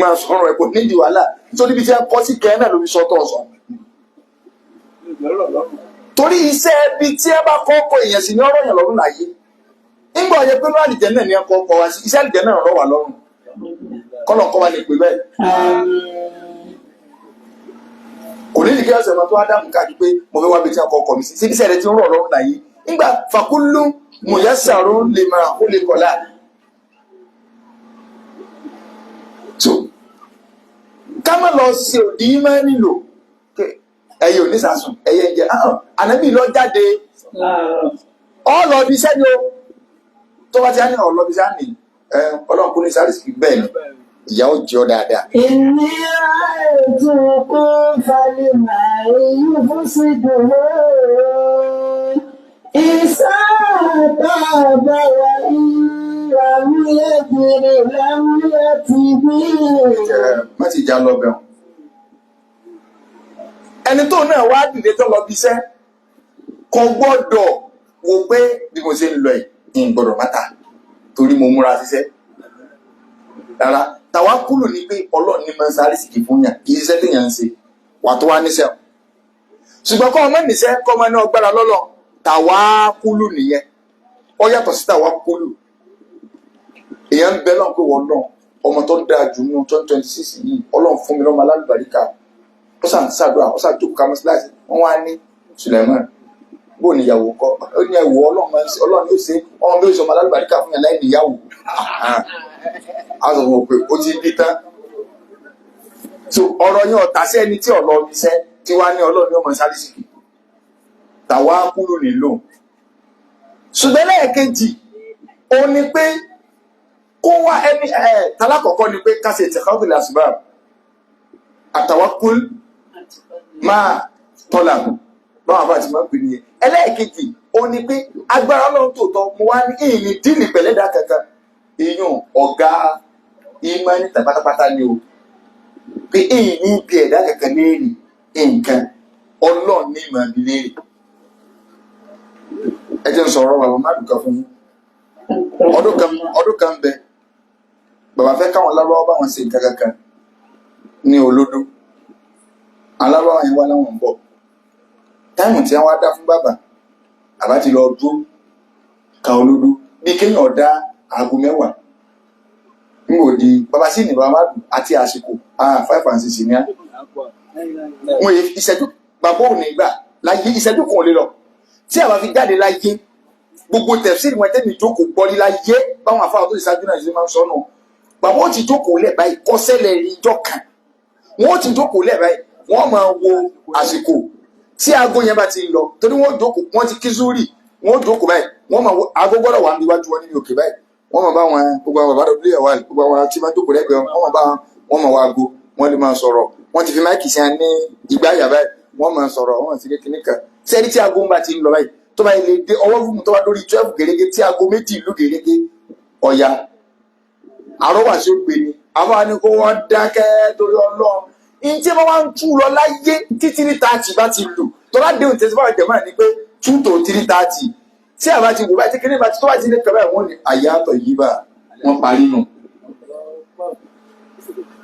máa sọ̀rọ̀ ẹ̀kọ́ nídìí wàhálà nítorí ibi tí a kọ́ sí kẹ́ náà ló fi sọ́tọ̀ ọ̀sán torí iṣẹ́ ibi tí a bá kọ́kọ́ èèyàn sì ní ọ̀rọ̀ yẹn lọ́rùn láyé nígbà ọ̀yẹ́ pé lọ́wọ́ àlìjẹ́ náà ní ẹ̀kọ́ ọkọ̀ wa sí iṣẹ́ àlìjẹ́ náà rọ̀ wà lọ́rùn kọ́lọ̀ kọ́ wa lè pè bẹ́ẹ̀ kò ní ìdíkẹ́ ọ̀sẹ̀ tó ádámù káàkiri pé mo fẹ́ wá bí tí a kọ́ ọkọ̀ mi sí síbi iṣẹ́ rẹ ti ń rọ̀ lọ́rùn láyé nígbà fàkúlù mùyásàrò lè máa ó lè kọ̀lá so ká má lọ sí òdì máa nílò ẹyẹ onísàsùn ẹyẹ ń jẹ ànábì lọ jáde ọlọ́ọ̀bí sẹ́ni o tó bá ti á ní ọlọ́ọ̀bí sẹ́ni ọlọ́run kò ní sáré sí bẹ́ẹ̀ ni ìyá ó jẹ́ ọ dáadáa. Ìní àìtú kó falẹ̀ máa yí fún sídòwò. Ìsáàtà bára ìràwíyé kiri láwíyé ti bí. Má ti já lọ bẹ̀rù. Ẹni tó náà wá dìde tó lọ bí iṣẹ́ kò gbọ́dọ̀ wò pé bí mo ṣe ń lọ yìí ń gbọ́dọ̀ mátà torí mo múra ṣiṣẹ́. Rárá tàwa kúlù ní pé ọlọ́run ní máa ń sáré sìkì fún yàn kì í ṣiṣẹ́ téèyàn ń ṣe wà tó wá níṣẹ́ o ṣùgbọ́n kọ́ ọmọ níṣẹ́ kọ́ ọmọ náà gbára lọ́lọ́ tàwa kúlù nìyẹn ó yàtọ̀ sí tàwa kúlù èèyàn ń bẹ lọ́n pé wọ́n náà ọmọ tó dáa jù nínú 2026 yìí ọlọ́run fún mi lọ́mọ alálùbáríkà ó sàn ṣàdúrà ó sàn jókòó kámọ́ síláàsì wọ́n wá ní Suleiman bó ní ìyàwó kọ́ ó ní ẹ̀wọ̀ ọlọ́run yóò ṣe ọmọ bí ó ṣe ọmọ alálùbáríkà fún yàn láì níyàwó àwọn ọmọ pé ó ti bí tán so ọ̀rọ̀ yẹn ọ̀tà sí ẹni tí ọ̀lọ́ iṣẹ́ tí wá ní ọlọ́run ní ọmọ sálísìkì tàwa kúrò nílò ṣùgbọ́n lẹ́ẹ̀kejì ó ní pé kó wá ẹni tálákọ̀ọ́kọ́ ni pé ká ṣe ìtẹ̀kọ́gbìlẹ̀ àṣùbà àtàwákúl máa tọ́lá báwọn àbá àti máa ń pè nìyẹn ẹlẹ́ẹ̀kejì ó ní pé agbára ọlọ́run tòótọ́ mo wá ní ìní díìlì pẹ̀lẹ́dà kankan ìyún ọ̀gá ìmánì pátápátá ni o pé èyí ní ibi ẹ̀dá kankan léèrè nǹkan ọlọ́run ní ìmọ̀ ibi léèrè ẹ jẹ́ ń sọ̀rọ̀ bàbá má dùkà fún ọdún kan bẹ bàbá fẹ́ káwọn lárúbáwá bá wọn ṣe nǹkan kankan ní olódó alárúbáwá yẹn wá láwọn ń bọ̀ táìmù tí wọ́n á dá fún bàbá àbá ti lọ dúró ka olódó bí kéèyàn dá aago 10 n kò di bàbá sí ní bàbá àti àsìkò 5 and 6 ní á wọn yẹ ìṣẹ́jú bàbá ò ní gbà láyé ìṣẹ́jú kan ò lè lọ tí àbá fi jáde láyé gbogbo tẹ̀síìrì wọn tẹ́mi jókòó gbọ́lí láyé báwọn afáwọn tó ti ṣáájú náà ṣe máa ń sọ náà bàbá ó ti jókòó lẹ̀ báyìí kọ́sẹ́lẹ̀ ìjọ kan wọ́n ó ti jókòó lẹ̀ báyìí wọ́n máa wo àsìkò tí aago yẹn bá ti lọ torí wọ́n jókòó wọ́n ti kí zúrì wọ́n jókòó báyìí wọ́n máa wo aago gbọ́dọ̀ wà níwájú wọn nínú òkè báyìí wọ́n mọ̀ bá wọn gbogbo àwọn bàbá lórí ẹ̀wà gbogbo àwọn tí máa jókòó lẹ́gbẹ̀ẹ́ wọ́n mọ̀ bá wọn mọ̀ wá aago wọ́n lè máa sọ̀rọ̀ wọ́n ti fi máìkì sí ní ìgbà yàrá wọ́n máa sọ̀rọ̀ wọ́n ti kékeré kan sẹ́ni tí aago ń bá ti ń lọ báyìí tó bá ilé dé ọwọ́ fún mi tó bá lórí 12 gèrègé tí aago méjì ìlú gèrègé ọ̀ya àrọ́wà sí ó gbé ni àwọn àni kó wọ́n dákẹ́ torí Ọlọ́run ní tí wọ́n wá ń tú lọ láyé títí ní 30 bá ti lù tó bá dé òtẹ́sí fún àjẹmọ́ ni pé 2 to 3:30 tí àbá ti wò báyìí tí kékeré bá ti tó bá ti lé kẹ́ báyìí wọ́n ní àyàtọ̀ yìí bá wọ́n parí nù.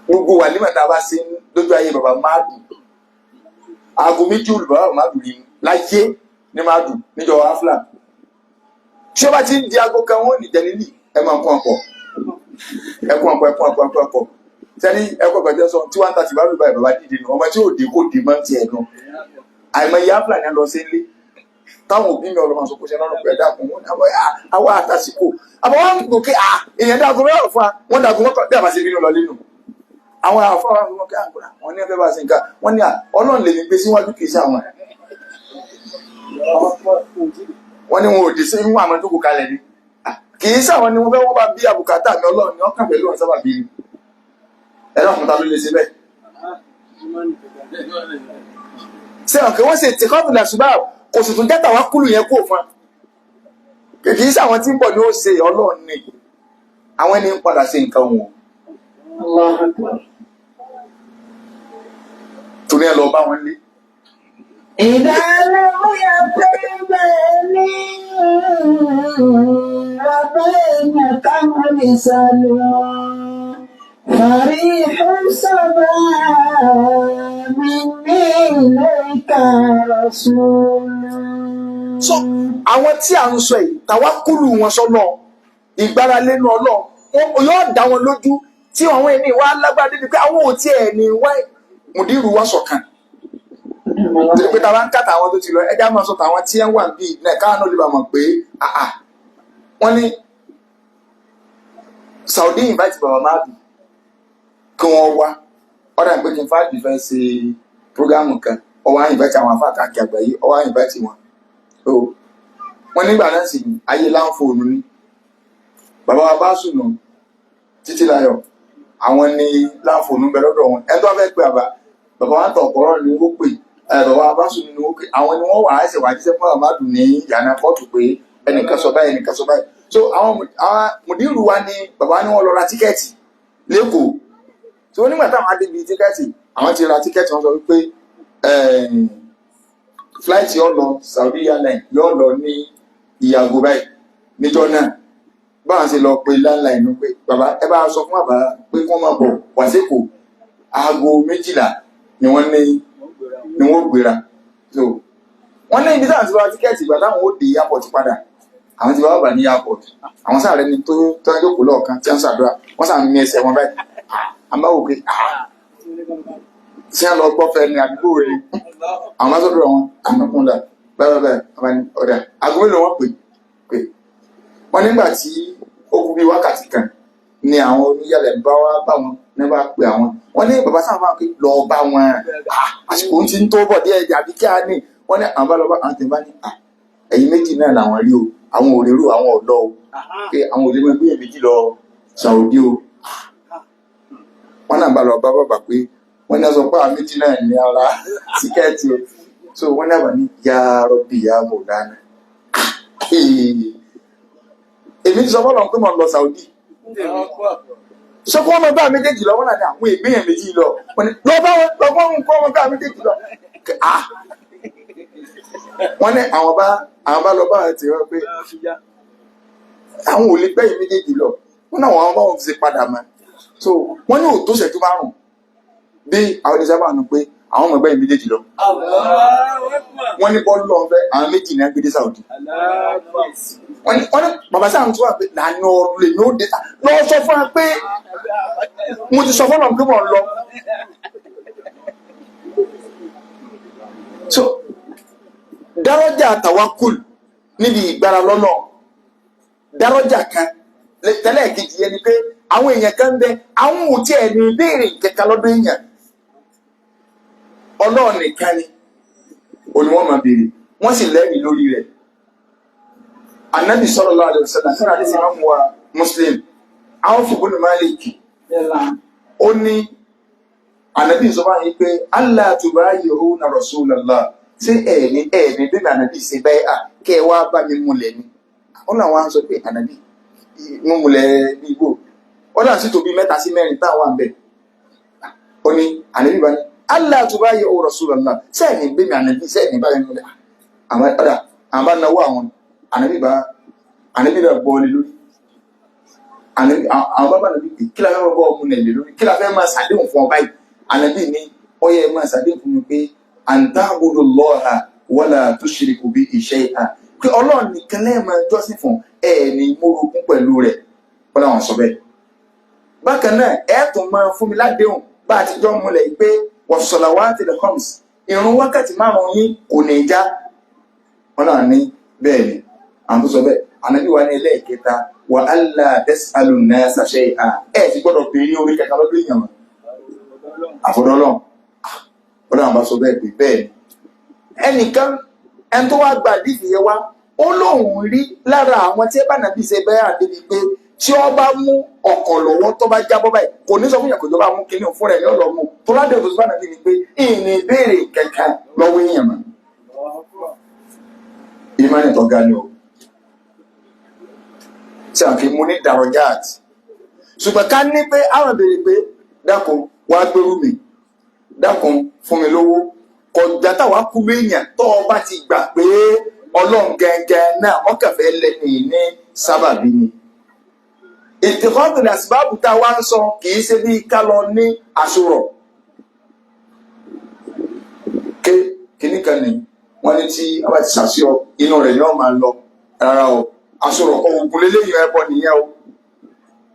Gbogbo wà nígbà tá a bá ṣe lójú ayé bàbá máàdù aago méjì olùbàbà máàdù rí láyé ní máàdù níjọ áfíà tí ó bá ti ń di aago kan wọ́n ní jẹ́lílì ẹ máa kún ọ̀pọ̀ ẹkún sẹ́ni ẹkún ọ̀pọ̀ sọ tí 1:30 bá lù báyìí bàbá dìde nù ọmọ tí ò dé kó dé mọ́ ti ẹ̀dùn àìmọ̀ ìyá áfíà ni a lọ sí ilé táwọn òbí mi ọlọmọ sọkò ṣe lọ́rùn pẹ̀lú àkùn wọn àwọn àtàsíkò àbọ̀ wọn gòkè èèyàn dàgùn mẹ́wàá fún wa wọn dàgùn mọ́kàn bí àbá ṣe bínú lọ nínú àwọn àfọwọ́ àwọn ọmọ káàkiri wọn ní ẹgbẹ́ bá ṣe nǹkan wọn ní Ọlọ́run lè ní gbé síwájú kì í sí àwọn wọn ní wọn ò dé sí wọn àmọ́ tó kò kalẹ̀ ni kì í sáwọn ni wọn fẹ́ wọ́n bá bí àbùkátà mi Ọlọ́run ni ọkàn pẹ̀lú ọ̀sán bàbí ẹ̀rọ ọ̀kúta ló lè ṣe bẹ́ẹ̀. ṣé ọ̀kẹ́ wọ́n ṣe tìkọ́bìlà ṣùgbọ́n kò sì tún jẹ́ta wá kúlù yẹn kó fún kìí sí àwọn tí ń bọ̀ ní ó ṣe Ọlọ́run ni àwọn ẹni ń padà ṣe nǹkan wọn torí ẹ lọ bá wọn lé. ìdálẹ́ ó yẹ pé bẹ́ẹ̀ ni ọ̀bẹ èèyàn káwọn lè sálọ فريح السماء مني إليك رسول. So àwọn tí a ń sọ yìí tàwákùlù wọn sọ́nà ìgbára lẹ́nu Ọlọ́run yóò dá wọn lójú tí àwọn ẹni wá lágbára débi pé àwọn ò tí ẹ̀ ní wá mùdírù wá sọ̀kan torí pé tàwa ń kàtà àwọn tó ti lọ ẹjá máa sọ tàwọn tí ẹ wà bíi káwọn náà lè bá mọ̀ pé wọ́n ní Saudi invite bàbá máàbì kí wọ́n wá ọ̀dà pé kí n fàájì fẹ́ ṣe prógámù kan ọwọ́ invite àwọn afá káàkiri àgbáyé ọwọ́ invite wọn wọ́n nígbà náà sì ayé láǹfóònù ní bàbá wa bá sùn nù títí láyọ̀ àwọn ní láǹfóònù bẹ lọ́dọ̀ wọn ẹni tó fẹ́ pé bàbá wa tọ̀ ọ̀pọ̀rọ̀ ni ó pè bàbá wa bá sùn nù ó pè àwọn ni wọ́n wà á ṣe wà jíṣẹ́ fún àmàdù ní yàrá kóòtù pé ẹnìkan sọ báyìí ẹnìkan sọ báyìí so àwọn mùdírù wa ni bàbá ni wọ́n lọ ra tíkẹ́ẹ̀tì lẹ́kọ̀ọ́ so nígbà táwọn adébí tíkẹ́ẹ̀tì àwọn ti ra tíkẹ́ẹ̀tì wọn sọ wípé flight yóò lọ Saudi airline yóò lọ ní ìyàgò báyìí níjọ́ náà báwọn ṣe lọ pé landline pé bàbá ẹ bá sọ fún bàbá pé kí wọ́n máa bọ̀ wàṣẹ́kù aago 12 ni wọ́n gbéra so wọ́n ní ibi táwọn ti ra tíkẹ́ẹ̀tì ìgbà táwọn ó dé airport padà àwọn ti bá wà ní airport àwọn sáré ni tó ń jókòó lọ́ọ̀kan tí wọ́n ṣàdúrà wọ́n sàn ní ẹsẹ̀ wọn báyìí àbáwò pé tí wọ́n lọ gbọ́ fẹ́ ní àdúgbò rẹ̀ àwọn bá sọ́dọ̀ wọn àmọ́kúnlá bẹ́ẹ̀ ọ̀dà aago mélòó wọ́n pè wọ́n nígbà tí ó kú bí wákàtí kan ni àwọn oníyàlẹ̀ bá wá bá wọn nígbà pé àwọn wọ́n ní bàbá sáà máa pé lọ bá wọn àsìkò tí ń tó bọ̀ díẹ̀ àbí kí á ní wọ́n ní àwọn bá lọ bá àwọn tẹ̀ bá ní ẹ̀yìn méjì náà làwọn rí o àwọn òrèrú àwọn ọ̀dọ́ o pé àwọn òrèrú ẹgbẹ́ méjì lọ Saudi o wọ́n náà bá lọ bá bàbá pé wọ́n ní ọ̀sọ̀ pé àwọn méjì náà ní ara tíkẹ́ẹ̀tì o so wọ́n náà wà ní ya Rabbi ya Maulana èmi ti sọ fọ́lọ̀ pé mo lọ Saudi sọ fún ọmọ bá méjèèjì lọ wọ́n náà ní àwọn ègbéyàn méjì lọ wọ́n ní lọ́gbọ́n kọ́ ọmọ bá méjèèjì lọ wọ́n ní àwọn bá lọ bá ti rọ pé àwọn ò lè gbẹ́yìn méjèèjì lọ wọ́n náà wọ́n bá wọn fi padà mọ́ so wọ́n ní òtó ṣẹ́jú márùn-ún bí àwọn ẹ̀dẹ́sẹ̀ bá nù pé àwọn ọmọ ẹgbẹ́ méjèèjì lọ wọ́n ní bọ́ọ̀lù lọ́wọ́ fẹ́ àwọn méjì ní agbèdè Saudi wọ́n ní bàbá sáà tó wà pé lànà ọ̀lẹ̀ ní ó dé lọ́wọ́ sọ fún wa pé mo ti sọ fún ọ̀nà pé mo lọ so dárọ́jà tawakkul níbi ìgbára lọ́nà dárọ́jà kan tẹ́lẹ̀ kejì yẹn ni pé àwọn èèyàn kan bẹ àwọn ò tí ẹ̀ ní ìbéèrè kẹta lọ́dún èèyàn Ọlọ́run nìkan ni òní wọ́n máa béèrè wọ́n sì lẹ́rìí lórí rẹ̀ Ànábì sallallahu alaihi wasallam sára ní sí máa mú wa Muslim Awf ibn Malik ó ní ànábì sọ báyìí pé Allah tubayyiruna Rasulullah ṣé ẹ̀ẹ̀ni bí ànábì ṣe báyìí kẹ́ ẹ wá bá mi múlẹ̀ ni ó làwọn á sọ pé ànábì mú múlẹ̀ bí igbó ó náà sì tó bí 3 sí 4 táwọn àbẹ̀ ó ní ànábì bá ní Allah tubayyiruna Rasulullah ṣé ẹ̀ẹ̀ni bí ànábì ṣé ẹ̀ẹ̀ni bá mi múlẹ̀ àwọn ọ̀dà àwọn bá náwó àwọn ànábì náà gbọ́ lé lórí àwọn bàbá nàbí pé kí la fẹ́ bọ́ ọmọ nàìjíríà lórí kí la fẹ́ máa ṣàdéhùn fún ọ báyìí ànábì ní ọyẹ máa ṣàdéhùn fún mi pé an ta'budullaha wala tushriku bihi shay'an pé ọlọ́run nìkan lẹ́ẹ̀ máa jọ́sìn fún ní mórogún pẹ̀lú rẹ̀ wọ́n làwọn sọ bẹ́ẹ̀. bákan náà tún máa fún mi ládéhùn bá a ti jọ múlẹ̀ pé was-salawatil khams ìrun wákàtí 5 yín kò ní já wọ́n náà ní bẹ́ẹ̀ ni àwọn tó sọ bẹ́ẹ̀ ànábì wa ní ẹlẹ́ẹ̀kẹta wa alla tas'alu an-nasa shay'an ti gbọ́dọ̀ pè ní orí kẹta lọ́dún èèyàn mọ̀ àfọ̀dọ́lọ́ ọ̀dọ́ àwọn bá sọ bẹ́ẹ̀ pé bẹ́ẹ̀ ẹnìkan ẹni tó wá gba àdìsí yẹn wá ó lóun rí lára àwọn tí ẹ bá nàbí ṣe bẹ́ẹ̀ àdébí pé tí ó bá mú ọkàn lọ́wọ́ tó bá jábọ́ báyìí kò ní sọ fún yàn kó tó bá mú kinní fún rẹ̀ ní ọ̀lọ́ mú tó ládé òtún bá nàbí ni pé ìní ìbéèrè kankan lọ́wọ́ èèyàn mọ̀ ìmánì tó ga ni o tí a kì í mú ní darajat ṣùgbọ́n ká ní pé àwọn béèrè pé dákun wá gbérú mi dákun fún mi lówó kọjá táwa kú léèyàn tó o bá ti gbà pé ọlọ́run gẹ́gẹ́ náà wọ́n kẹfẹ́ lẹ́nu ní sábàbí ni ìtìkọ́tìlẹ̀ àsìbáàbù tá a wá ń sọ kì í ṣe bí ká lọ ní àṣùrọ̀ kíní kan ní wọ́n ní tí a bá ti ṣàṣeyọ inú rẹ̀ ni wọ́n máa lọ rárá o àṣùrọ̀ oògùn lélẹ́yìn ẹbọ nìyẹn o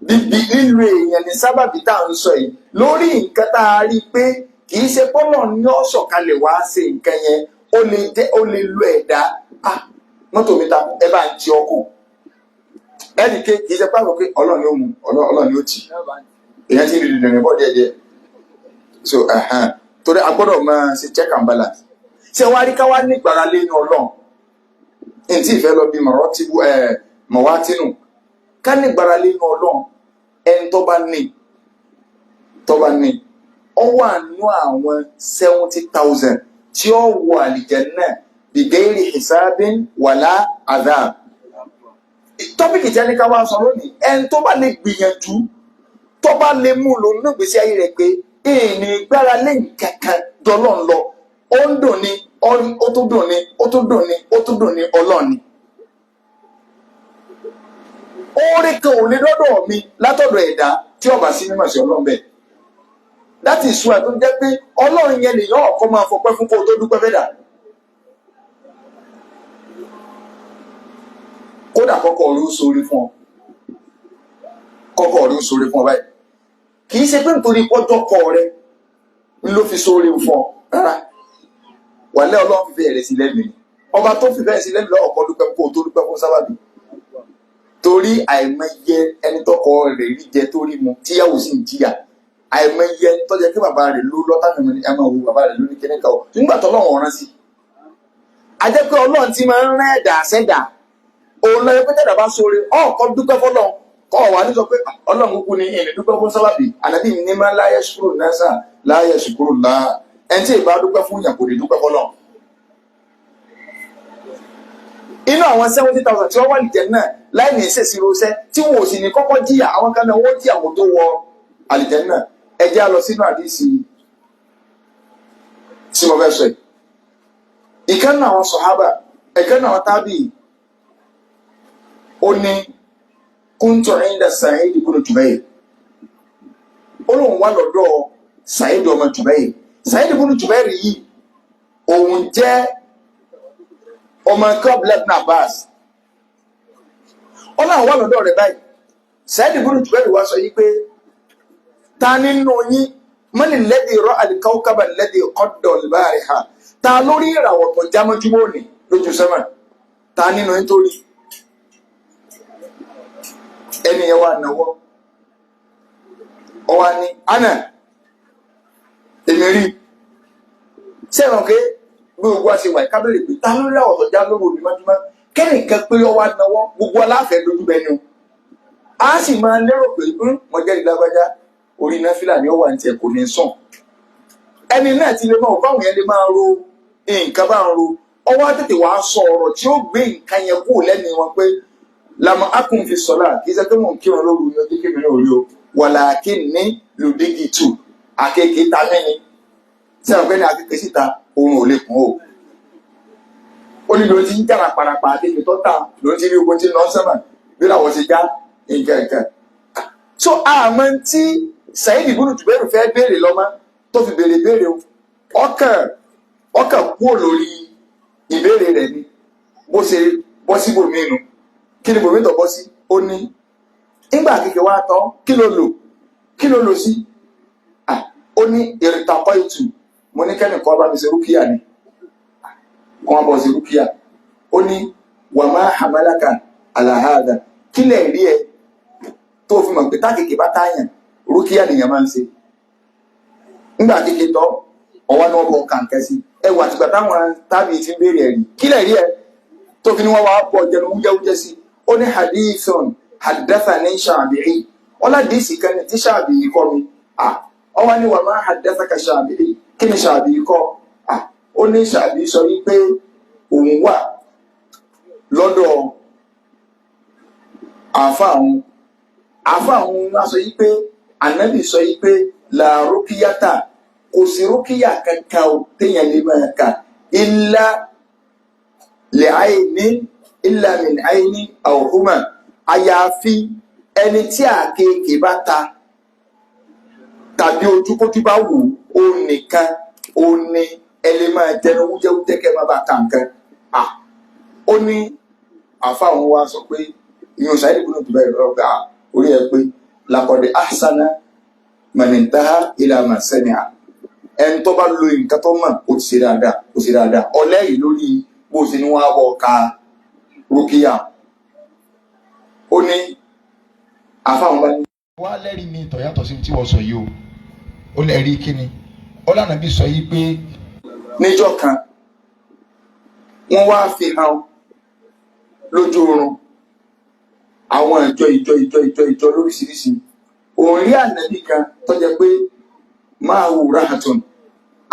bíbí nílùú èèyàn ní sábàbí tá à ń sọ yìí lórí nǹkan tá a rí i pé kì í ṣe pọ́nlọ̀ ní ọ̀sọ̀kalẹ̀ wá ṣe nǹkan yẹn ó lè lo ẹ̀dá mọ́tò mi ta ẹ bá ń ti ọkọ̀ ẹnì ké kì í ṣe pàrọ̀ pé ọlọ́run yóò mú ọlọ́run yóò tì èèyàn ti rí ìrìn bọ́ díẹ̀díẹ̀ so torí a gbọ́dọ̀ máa ṣe check and balance ṣé wàá rí ká wá ní ìgbàlá lẹ́nu ọlọ́run èyí tí ìfẹ́ lọ bí mọ̀wátínù ká ní ìgbàlá lẹ́nu ọlọ́run ẹni tó bá ní ọ wà nínú àwọn 70,000 tí ó wọ àlìjánnà bighairi hisabin wala adhab. tọ́pìkì tí a ní ká wá sọ lónìí ẹni tó bá lè gbìyànjú tó bá lè mú lò nínú ìgbésí ayé rẹ̀ pé ìní gbára lẹ́yìn kankan jọlọ́n lọ ó ń dùn ní ó tún dùn ní ó tún dùn ní ó tún dùn ní ọlọ́ọ̀ni. oore kan ò lè lọ́dọ̀ mi látọ̀dọ̀ ẹ̀dá tí ọba sí mímọ̀ sí ọlọ́run bẹ́ẹ̀. láti ìṣúra tó jẹ́ pé ọlọ́run yẹn lè yàn ọ̀kọ́ máa fọpẹ́ fún kó o tó dúpẹ́ fẹ́ dà. kódà kọ́kọ́ ọ̀rọ̀ ó sórí fún ọ báyìí kì í ṣe pé nítorí pọ́jọ́ kọ rẹ ló fi sórí fún ọ rárá wàlẹ́ ọlọ́run fi fẹ́ẹ̀ rẹ̀ sí lẹ́nu ọba tó fi fẹ́ẹ̀ sí lẹ́nu lọ́wọ́ kọ́ dúpẹ́ kó o tó dúpẹ́ fún sábàbí torí àìmọye ẹni tọkọ rẹ̀ rí jẹ tó rí mu tíyàwó sì ń jìyà àìmọye ẹni tọ́jà kí bàbá rẹ̀ ló lọ́tà mímu ní ẹ̀mọ́ òwú bàbá rẹ̀ ló ní kíní kan nígbà tó lọ́wọ́ ọ̀ràn sí a jẹ́ pé ọlọ́run ti máa ń rán ẹ̀dá sẹ́dá òun lọ́yẹ pé tẹ̀dá bá sóore ọ̀kọ́ dúpẹ́ fọlọ́run kọ́ wà ní sọ pé ọlọ́run kúkú ní ìrìn dúpẹ́ fún sábàbí ànábì ní máa láyé ṣùkúrò náà láyé ṣùkúrò náà ẹni tí ìbá dúpẹ́ fún yàn kò lè dúpẹ́ fọlọ́run. inú àwọn 70,000 tí wọ́n wà nìjẹ́ náà láì ní ìṣèṣì rosẹ́ tí wọn ò sì ní kọ́kọ́ jìyà àwọn kan náà wọ́n jìyà wọ́n tó wọ àlìjẹ́ náà ẹ jẹ́ á lọ sínú àdìsí tí mo fẹ́ sọ yìí. ìkànnì àwọn sọ̀hábà ìkànnì àwọn tábìlì ó ní kúntù inda Sa'id ibn Jubayr ó lóun wá lọ́dọ̀ Sa'id ọmọ Jubayr Sa'id ibn Jubayr yìí òun jẹ́ ọmọ Abdullah ibn Abbas ó láwọn wá lọ́dọ̀ rẹ̀ báyìí Sa'id ibn Jubayr wá sọ yìí pé ta nínú yín man alladhi ra'a al-kawkaba alladhi qadda al-bariha ta lórí ìràwọ̀ tó jámọ́júmọ́ ní lójú sẹ́mà ta nínú yín tó rí ẹni yẹn wà náwó ọwọ́ ni ana èmi rí sẹ́wọ̀n pé gbogbo àṣẹ wà kábẹ́rẹ́ pé ta ló láwọ̀ tó já lóru òbí mọ́júmọ́ kẹ́nìkan pé ọwọ́ náwó gbogbo aláfẹ́ lójú bẹ́ẹ̀ ni o a sì máa lérò pé mo jẹ́ ìdágbájá orí náfìlà ni ó wà ní tiẹ̀ kò ní sùn ẹni náà ti lè máa báwọn yẹn lè máa ro nǹkan bá ń ro ọwọ́ tètè wàá sọ ọ̀rọ̀ tí ó gbé nǹkan yẹn kú lẹ́nu wọn pé lamọ akun fi sọlá kì í ṣe pé mò ń kírun lóru ní ọdún kébìnrin orí o wàlàkì ní lùdígì tù àkekèé ta mẹ́ni tí àwọn ọ̀gbẹ́ni akéèké síta òun ò lè kún o ó ní lóun ti ń jára parapa àkéèké tó ta lóun ti rí ogun tí ń lọ sẹ́mà bí làwọn ti já nǹkan. so àmọ́ tí Saheed ibn Jubair fẹ́ béèrè lọ́mọ tó fi béèrè ọkàn kúrò lórí ìbéèrè rẹ̀ ni bó ṣe bọ́ sí bòmí nu kí ni bòmí tó bọ́ sí ó ní nígbà kékeré wa tán kí ló lò sí ó ní ìrìntàkọ́ ìtù mo ní kẹ́nìkan bá mi ṣe rúkìá ni wọ́n bọ̀ sí rúkìá ó ní wà má hamalaka alahada kí lè rí ẹ tó fi mọ̀ pé tákèké bá táyàn rúkìá nìyẹn máa ń ṣe nígbà kékeré tán ọwọ́ ni wọ́n bọ̀ kàǹkẹ́ sí ẹwà àtìgbà táwọn tábì ti ń béèrè ẹ̀rí kí lè rí ẹ tó fi ní wọ́n wá pọ̀ jẹnu wújẹ́wújẹ́ sí ó ní hadithun haddathani Shafi'i wọ́n ládìísì kan ní tí Shafi'i kọ́ mi ọwọ́ ni wà má haddathaka Shafi'i kí ni Shafi'i kọ́ ó ní Shafi'i sọ wípé òun wà lọ́dọ̀ àáfà àwọn wá sọ wípé ànábì sọ wípé la rúkìyàtà kò sí rúkìyà kankan ò téèyàn lè máa kà illa min ayni aw huma àyàfi ẹni tí àkekèé bá ta tàbí ojúkójú bá wù ó nìkan ó ní ẹlẹ́ máa jẹnu wújẹ́wújẹ́ kẹ́ máa bá ta nǹkan. ó ní àfa àwọn wa sọ pé ìyọ̀n Saheed ibn Jubair lọ́gà orí ẹ pé laqad ahsana man intaha ila ma sami'a ẹni tó bá lo nǹkan tó mọ̀ ó ti ṣe dáadáa ọlẹ́yìn lórí bó ṣe ní wọ́n á bọ̀ ká rúkìá. ó ní àfa àwọn bá ní. wọ́n á lẹ́rìí mi ìtọ̀ yàtọ̀ sí tí wọ́n sọ yìí o ó lẹ́rìí kíni ó lànà bí sọ yìí pé níjọ́ kan wọ́n wá fi hàn lójú oorun àwọn ìjọ lóríṣiríṣi òun rí ànábì kan tó jẹ́ pé máa wù ráhàtún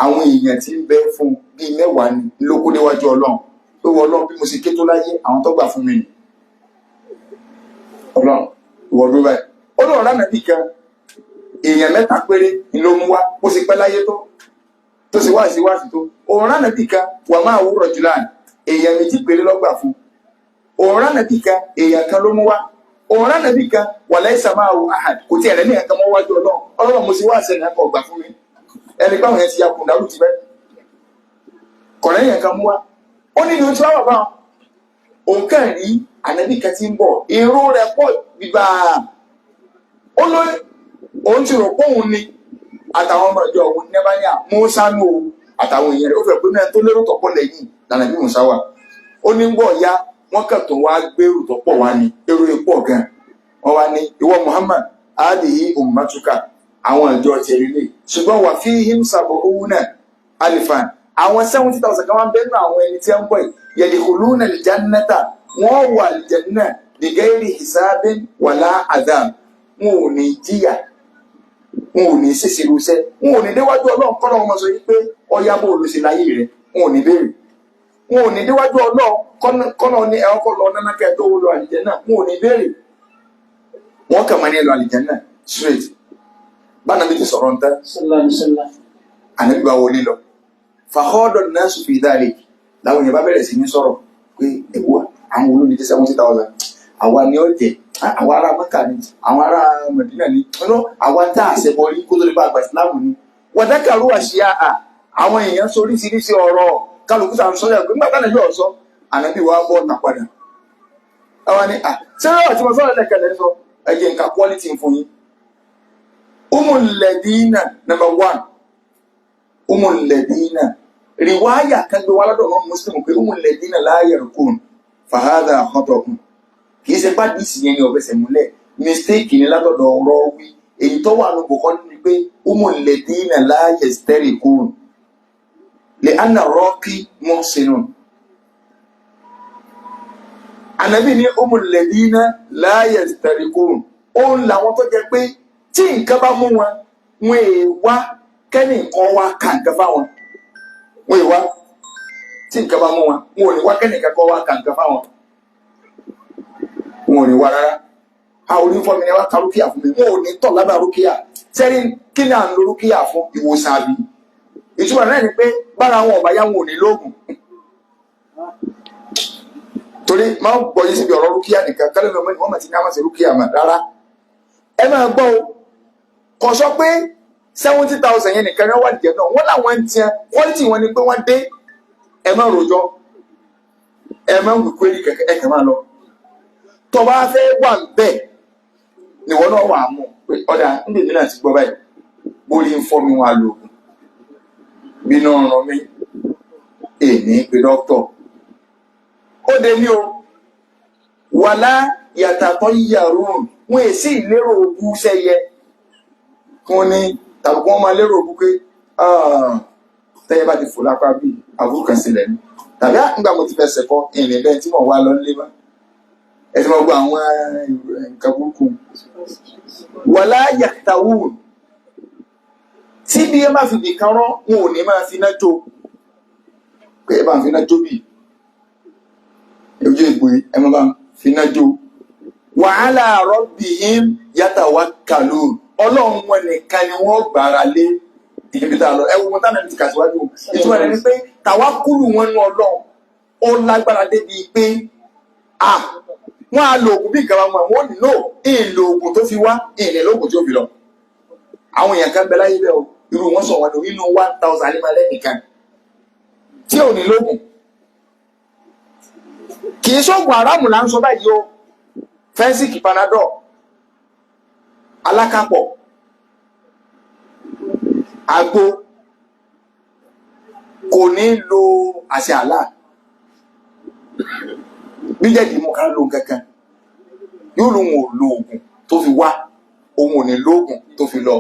àwọn èèyàn tí ń bẹ fún bíi 10 ní lóko níwájú Ọlọ́run pé wọ́n Ọlọ́run bí mo ṣe ké tó láyé àwọn tó gbà fún mi Ọlọ́run ìwọ̀n ló báyìí ó lọ́run ànábì kan èèyàn 3 péré ni ló mú wá bó ṣe pẹ́ láyé tó ṣe wáàsí tó òun ànábì kan wà máa wù rọ̀jùláàn èèyàn 2 péré lọ́gbà fún òun ànábì kan èèyàn kan ló mú wá òun ànábì kan wà laysa ma'ahu ahad kò tí ẹ̀rẹ́ ní ẹ̀kan mọ́ wájú Ọlọ́run mo ṣe wáàsí ẹ̀yàn kan ọgbà fún mi ẹni báwọn yẹn ti ya kùndàrú ti bẹ́ kọ̀rẹ́ yẹn kan mú wá ó ní ìlú tí wọ́n wà bá òun kàn rí ànábì kan tí ń bọ̀ irú rẹ̀ pọ̀ gbígbà ó lóyún òun ti rò póun ni àtàwọn ọmọ ìjọ òun ní ẹbá ní àmúsánú àtàwọn èèyàn rẹ̀ ó fẹ́ pé náà tó lérò tọ́pọ̀ lẹ́yìn lànà bí Mùsá wà ó ní gbọ́ ya wọ́n kàn tó wá gbèrú tọ́pọ̀ wá ní èrò ipò gan wọ́n wá ní ìwọ Muhammad adihi ummatuka àwọn ìjọ ti rí ṣùgbọ́n wà fihim sab'una alifan àwọn 70,000 kan wá ń bẹ́nu àwọn ẹni tí ń bọ̀ yadkhuluna al-jannata wọ́n wà al-janna bi ghairi hisabin wala adhab wọn ò ní jíyà wọn ò ní ṣèṣe irúṣẹ́ wọn ò ní déwájú Ọlọ́run kọ́ lọ́wọ́ sọ yí pé ọya bó ló ṣe láyé rẹ̀ wọn ò ní béèrè wọn ò ní déwájú Ọlọ́run kọ́nà ní ẹ̀wọ́n kọ́ lọ nánà kẹ́ tó lọ àlìjánnà wọn ò ní béèrè wọn kà máa ní ẹlọ àlìjánnà straight bána bí ti sọ̀rọ̀ ntẹ́ ànábì bá wọlé lọ fàkọ́dọ̀ nasu fi dhalik láwọn èèyàn bá bẹ̀rẹ̀ sí ní sọ̀rọ̀ pé ẹ̀wọ́ àwọn olóòdì tí 70,000 àwa ni ó jẹ́ àwọn ará Mẹ́kà ni àwọn ará Mẹdínà ni àwa tá a ṣe bọ́ọ̀lì kó tó lè bá àgbà ìsìláàmù ni wàdákàrú àṣìyá àwọn èèyàn sọ oríṣiríṣi ọ̀rọ̀ kálukú sàn sọ́yà pé nígbà táwọn ẹ̀yọ́ sọ ànábì wa bọ́ ọ̀nà padà àwa ni ṣé ọ̀rọ̀ tí mo sọ̀rọ̀ lẹ́kẹ̀lẹ́ sọ ẹ̀jẹ̀ nǹkan quality fún yín umul ladina number 1 umul ladina riwaya kan gbé wá lọ́dọ̀ ọmọ Muslim pé umul ladina la yarkun fahadha khata'un kì í ṣe bá dìísì yẹn ní ọ̀fẹ́sẹ̀ múlẹ̀ mistake ni látọ̀dọ̀ ọ̀rọ̀ wí èyí tó wà ní Bukhari ni pé umul ladina la yastarikun li anna raqi muhsinun Ànábì ní umul ladina la yastarikun òun làwọn tó jẹ pé tí nǹkan bá mú wọn wọn è wá kẹ́nìkan wá ka nǹkan fáwọn wọn è wá tí nǹkan bá mú wọn wọn ò ní wá kẹ́nìkan kọ́ wá ka nǹkan fáwọn wọn ò ní wá rárá a ò ní fọ́ mi ní wá ka rúkìá fún mi wọn ò ní tọ̀ lábẹ́ rúkìá sẹ́ni kí ni à ń lo rúkìá fún ìwòsàn àbí ìtumọ̀ náà ni pé bára wọn ọ̀bá yá wọn ò ní lóògùn torí máa ń gbọ́ yín síbi ọ̀rọ̀ rúkìá nìkan kálí lọ́mọ ni wọ́n máa ti ní àwọn ṣe rúkìá mà rárá ẹ máa gbọ́ o kò sọ pé 70,000 yẹn nìkan náà wà nìjẹ́ náà wọ́n làwọn ń tiẹ̀ quality wọn ni pé wọ́n dé ẹ má rojọ́ ẹ má wù query kẹ̀kẹ́ ẹ kàn máa lọ tó bá fẹ́ wà bẹ́ẹ̀ ni wọ́n náà wà á mọ̀ pé ọ̀dà níbi ìdílé àti gbọ́ báyìí bórí ń fọ́ mi wọn lò bínú ọ̀ràn mi èmi pé dókítọ̀ ó dé ní o wàlá yàtàtọ̀ yíyàrú wọn èsì ìlérò ogún sẹ́yẹ wọn ní tàbí wọn máa lérò ogún pé tẹ́yẹ bá ti fò lápá bíi àbúrò kan sílẹ̀ ní tàbí nígbà mo ti fẹ́ sẹ̀kọ́ ìrìn bẹ́ẹ̀ tí mo wá lọ nílé bá ẹ ti máa gbọ́ àwọn nǹkan burúkú wàlá yàtàwù tí bí ẹ má fi bì kan rán wọn ò ní máa fi iná jó pé ẹ bá ń fi iná jó bì ojú ìgbò ẹ má bá ń fi iná jó wàhálà rabbihim yatawakkalun ọlọ́run wọn nìkan ni wọ́n gbára lé ibi tá a lọ ẹ wo wọn tánà ní ti kà síwájú ìtumọ̀ rẹ̀ ni pé tàwákùlù wọn ní ọlọ́run ó lágbára débi pé wọ́n á lo oògùn bí ìkàrà wọn wọ́n ní no ìlò oògùn tó fi wá ìrìn lóògùn tó fi lọ àwọn èèyàn kan bẹ láyé bẹ́ẹ̀ o irú wọn sọ wọn nínú 1,000 alimálẹ́ nìkan tí ò ní lóògùn kì í ṣoògùn aráàmù là ń sọ báyìí o fẹ́ńsìkì panadol alákàpọ̀ àgbo kò ní lo àṣẹ àlá bí jẹ́ ìdìmọ̀ ká ló kankan yóò lóun ò lo oògùn tó fi wá òun ò ní lóògùn tó fi lọ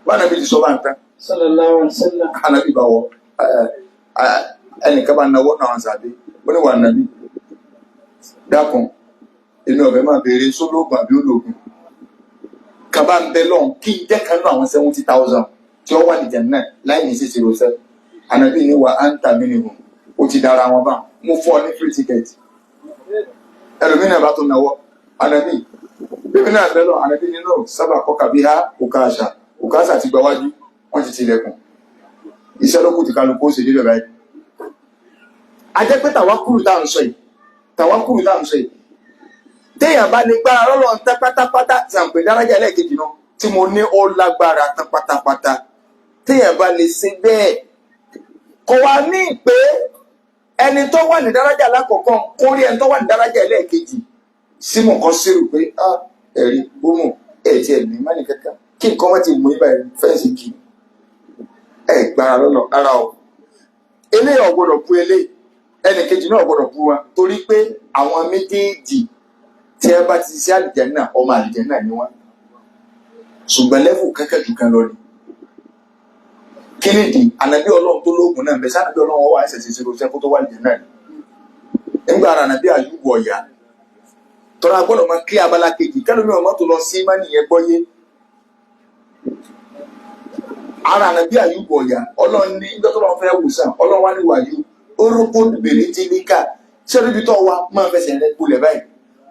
báwọn ẹbí ti sọ bá ń tán sallallahu alaihi wasallam anábì bá wọ ẹnìkan bá náwó náà ń sàdé ó ní wà nàbí dákun èmi ọ̀fẹ́ máa béèrè sólóògùn àbí olóògùn kaba ń bẹ lọ́n kí n jẹ́ kan náà àwọn 70,000 tí ó wà nìjẹ̀ náà láì ní sísè rọ̀ṣẹ́ anábì ní wà á ń tà mí nìhun ó ti dára wọn bá mo fọ́ ní free ticket ẹlòmínà bá tó náwó anábì bíbí náà bẹ lọ anábì nínú sábà kọ́ kàbí ha òkàṣà ti gba wájú wọ́n ti tilẹ̀kùn iṣẹ́ ló kù tí kálukú ó ṣe dé bẹ̀rẹ̀ ajẹ́ pé tàwákùlù tá à ń sọ yìí téèyàn bá lè gbára lọ́lọ́ ń tẹ́ pátápátá ṣàǹpẹ̀ dárájà ẹlẹ́ẹ̀kejì náà tí mo ní ó lágbára tán pátápátá téèyàn bá lè ṣe bẹ́ẹ̀ kò wá ní pé ẹni tó wà ní dárájà lákọ̀ọ́kọ́ kó rí ẹni tó wà ní dárájà ẹlẹ́ẹ̀kejì símù kan sírù pé ẹ̀rí gbóhùn ẹ̀tì ẹ̀mí má ní kankan kí nǹkan wọ́n ti mú ibà fẹ́ǹsì kì ẹ̀ gbára lọ́lọ́ rárá o eléyìí ò gbọ́dọ̀ bú eléyìí ẹnì kejì náà ò gbọ́dọ̀ bú wa torí pé àwọn méjèèjì tí ẹ bá ti ṣe àlìjẹ́nà ọmọ àlìjẹ́nà ni wọ́n ṣùgbọ́n lẹ́fù kẹ́kẹ́ jù kan lọ ni kí ni di ànàbí ọlọ́run tó lóògùn náà bẹ́ẹ̀ sànàbí ọlọ́run wà ẹsẹ̀ ṣiṣẹ́ lóṣẹ́ kó tó wà àlìjẹ́nà ni nígbà ànàbí àyùbọ̀ ọ̀yà tọ́ra gbọ́dọ̀ máa kí abala kejì kẹ́lómi ọmọ tó lọ sí má nìyẹn gbọ́yé ara ànàbí àyùbọ̀ ọ̀yà ọlọ́run ní ìjọ tó lọ fẹ́ wùsàn ọlọ́run wá ní wàyú orókó bèrè tí níkà ṣẹ́ríbi tó wa máa fẹsẹ̀ rẹ gbolẹ̀ báyìí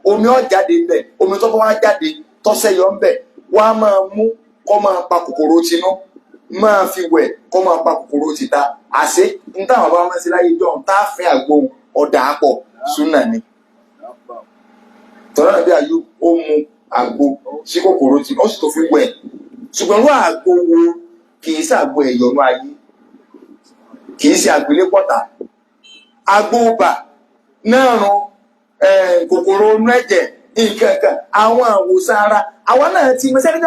omi ọ jáde ńbẹ omi tó bá wá jáde tọ́sẹ̀ yọ ńbẹ wá máa mú kọ́ máa pa kòkòrò tinú máa fi wẹ̀ kọ́ máa pa kòkòrò tìta àṣé ń táwọn bá wọn sí láyé jọ ń tá a fẹ́ àgbo ọ̀dà àpọ̀ súnà ni tọ́lá nàbí àyù ó mu àgbo sí kòkòrò tinú ó sì tó fi wẹ̀ ṣùgbọ́n wọ́n àgbo wo kì í ṣàgbo ẹ̀yọ̀nú ayé kì í ṣe àgbélépọ̀tà àgbo bà náà rún kòkòrò inú ẹ̀jẹ̀ nǹkan kan àwọn àwòsàn ara àwọn náà ti mẹsẹ́ni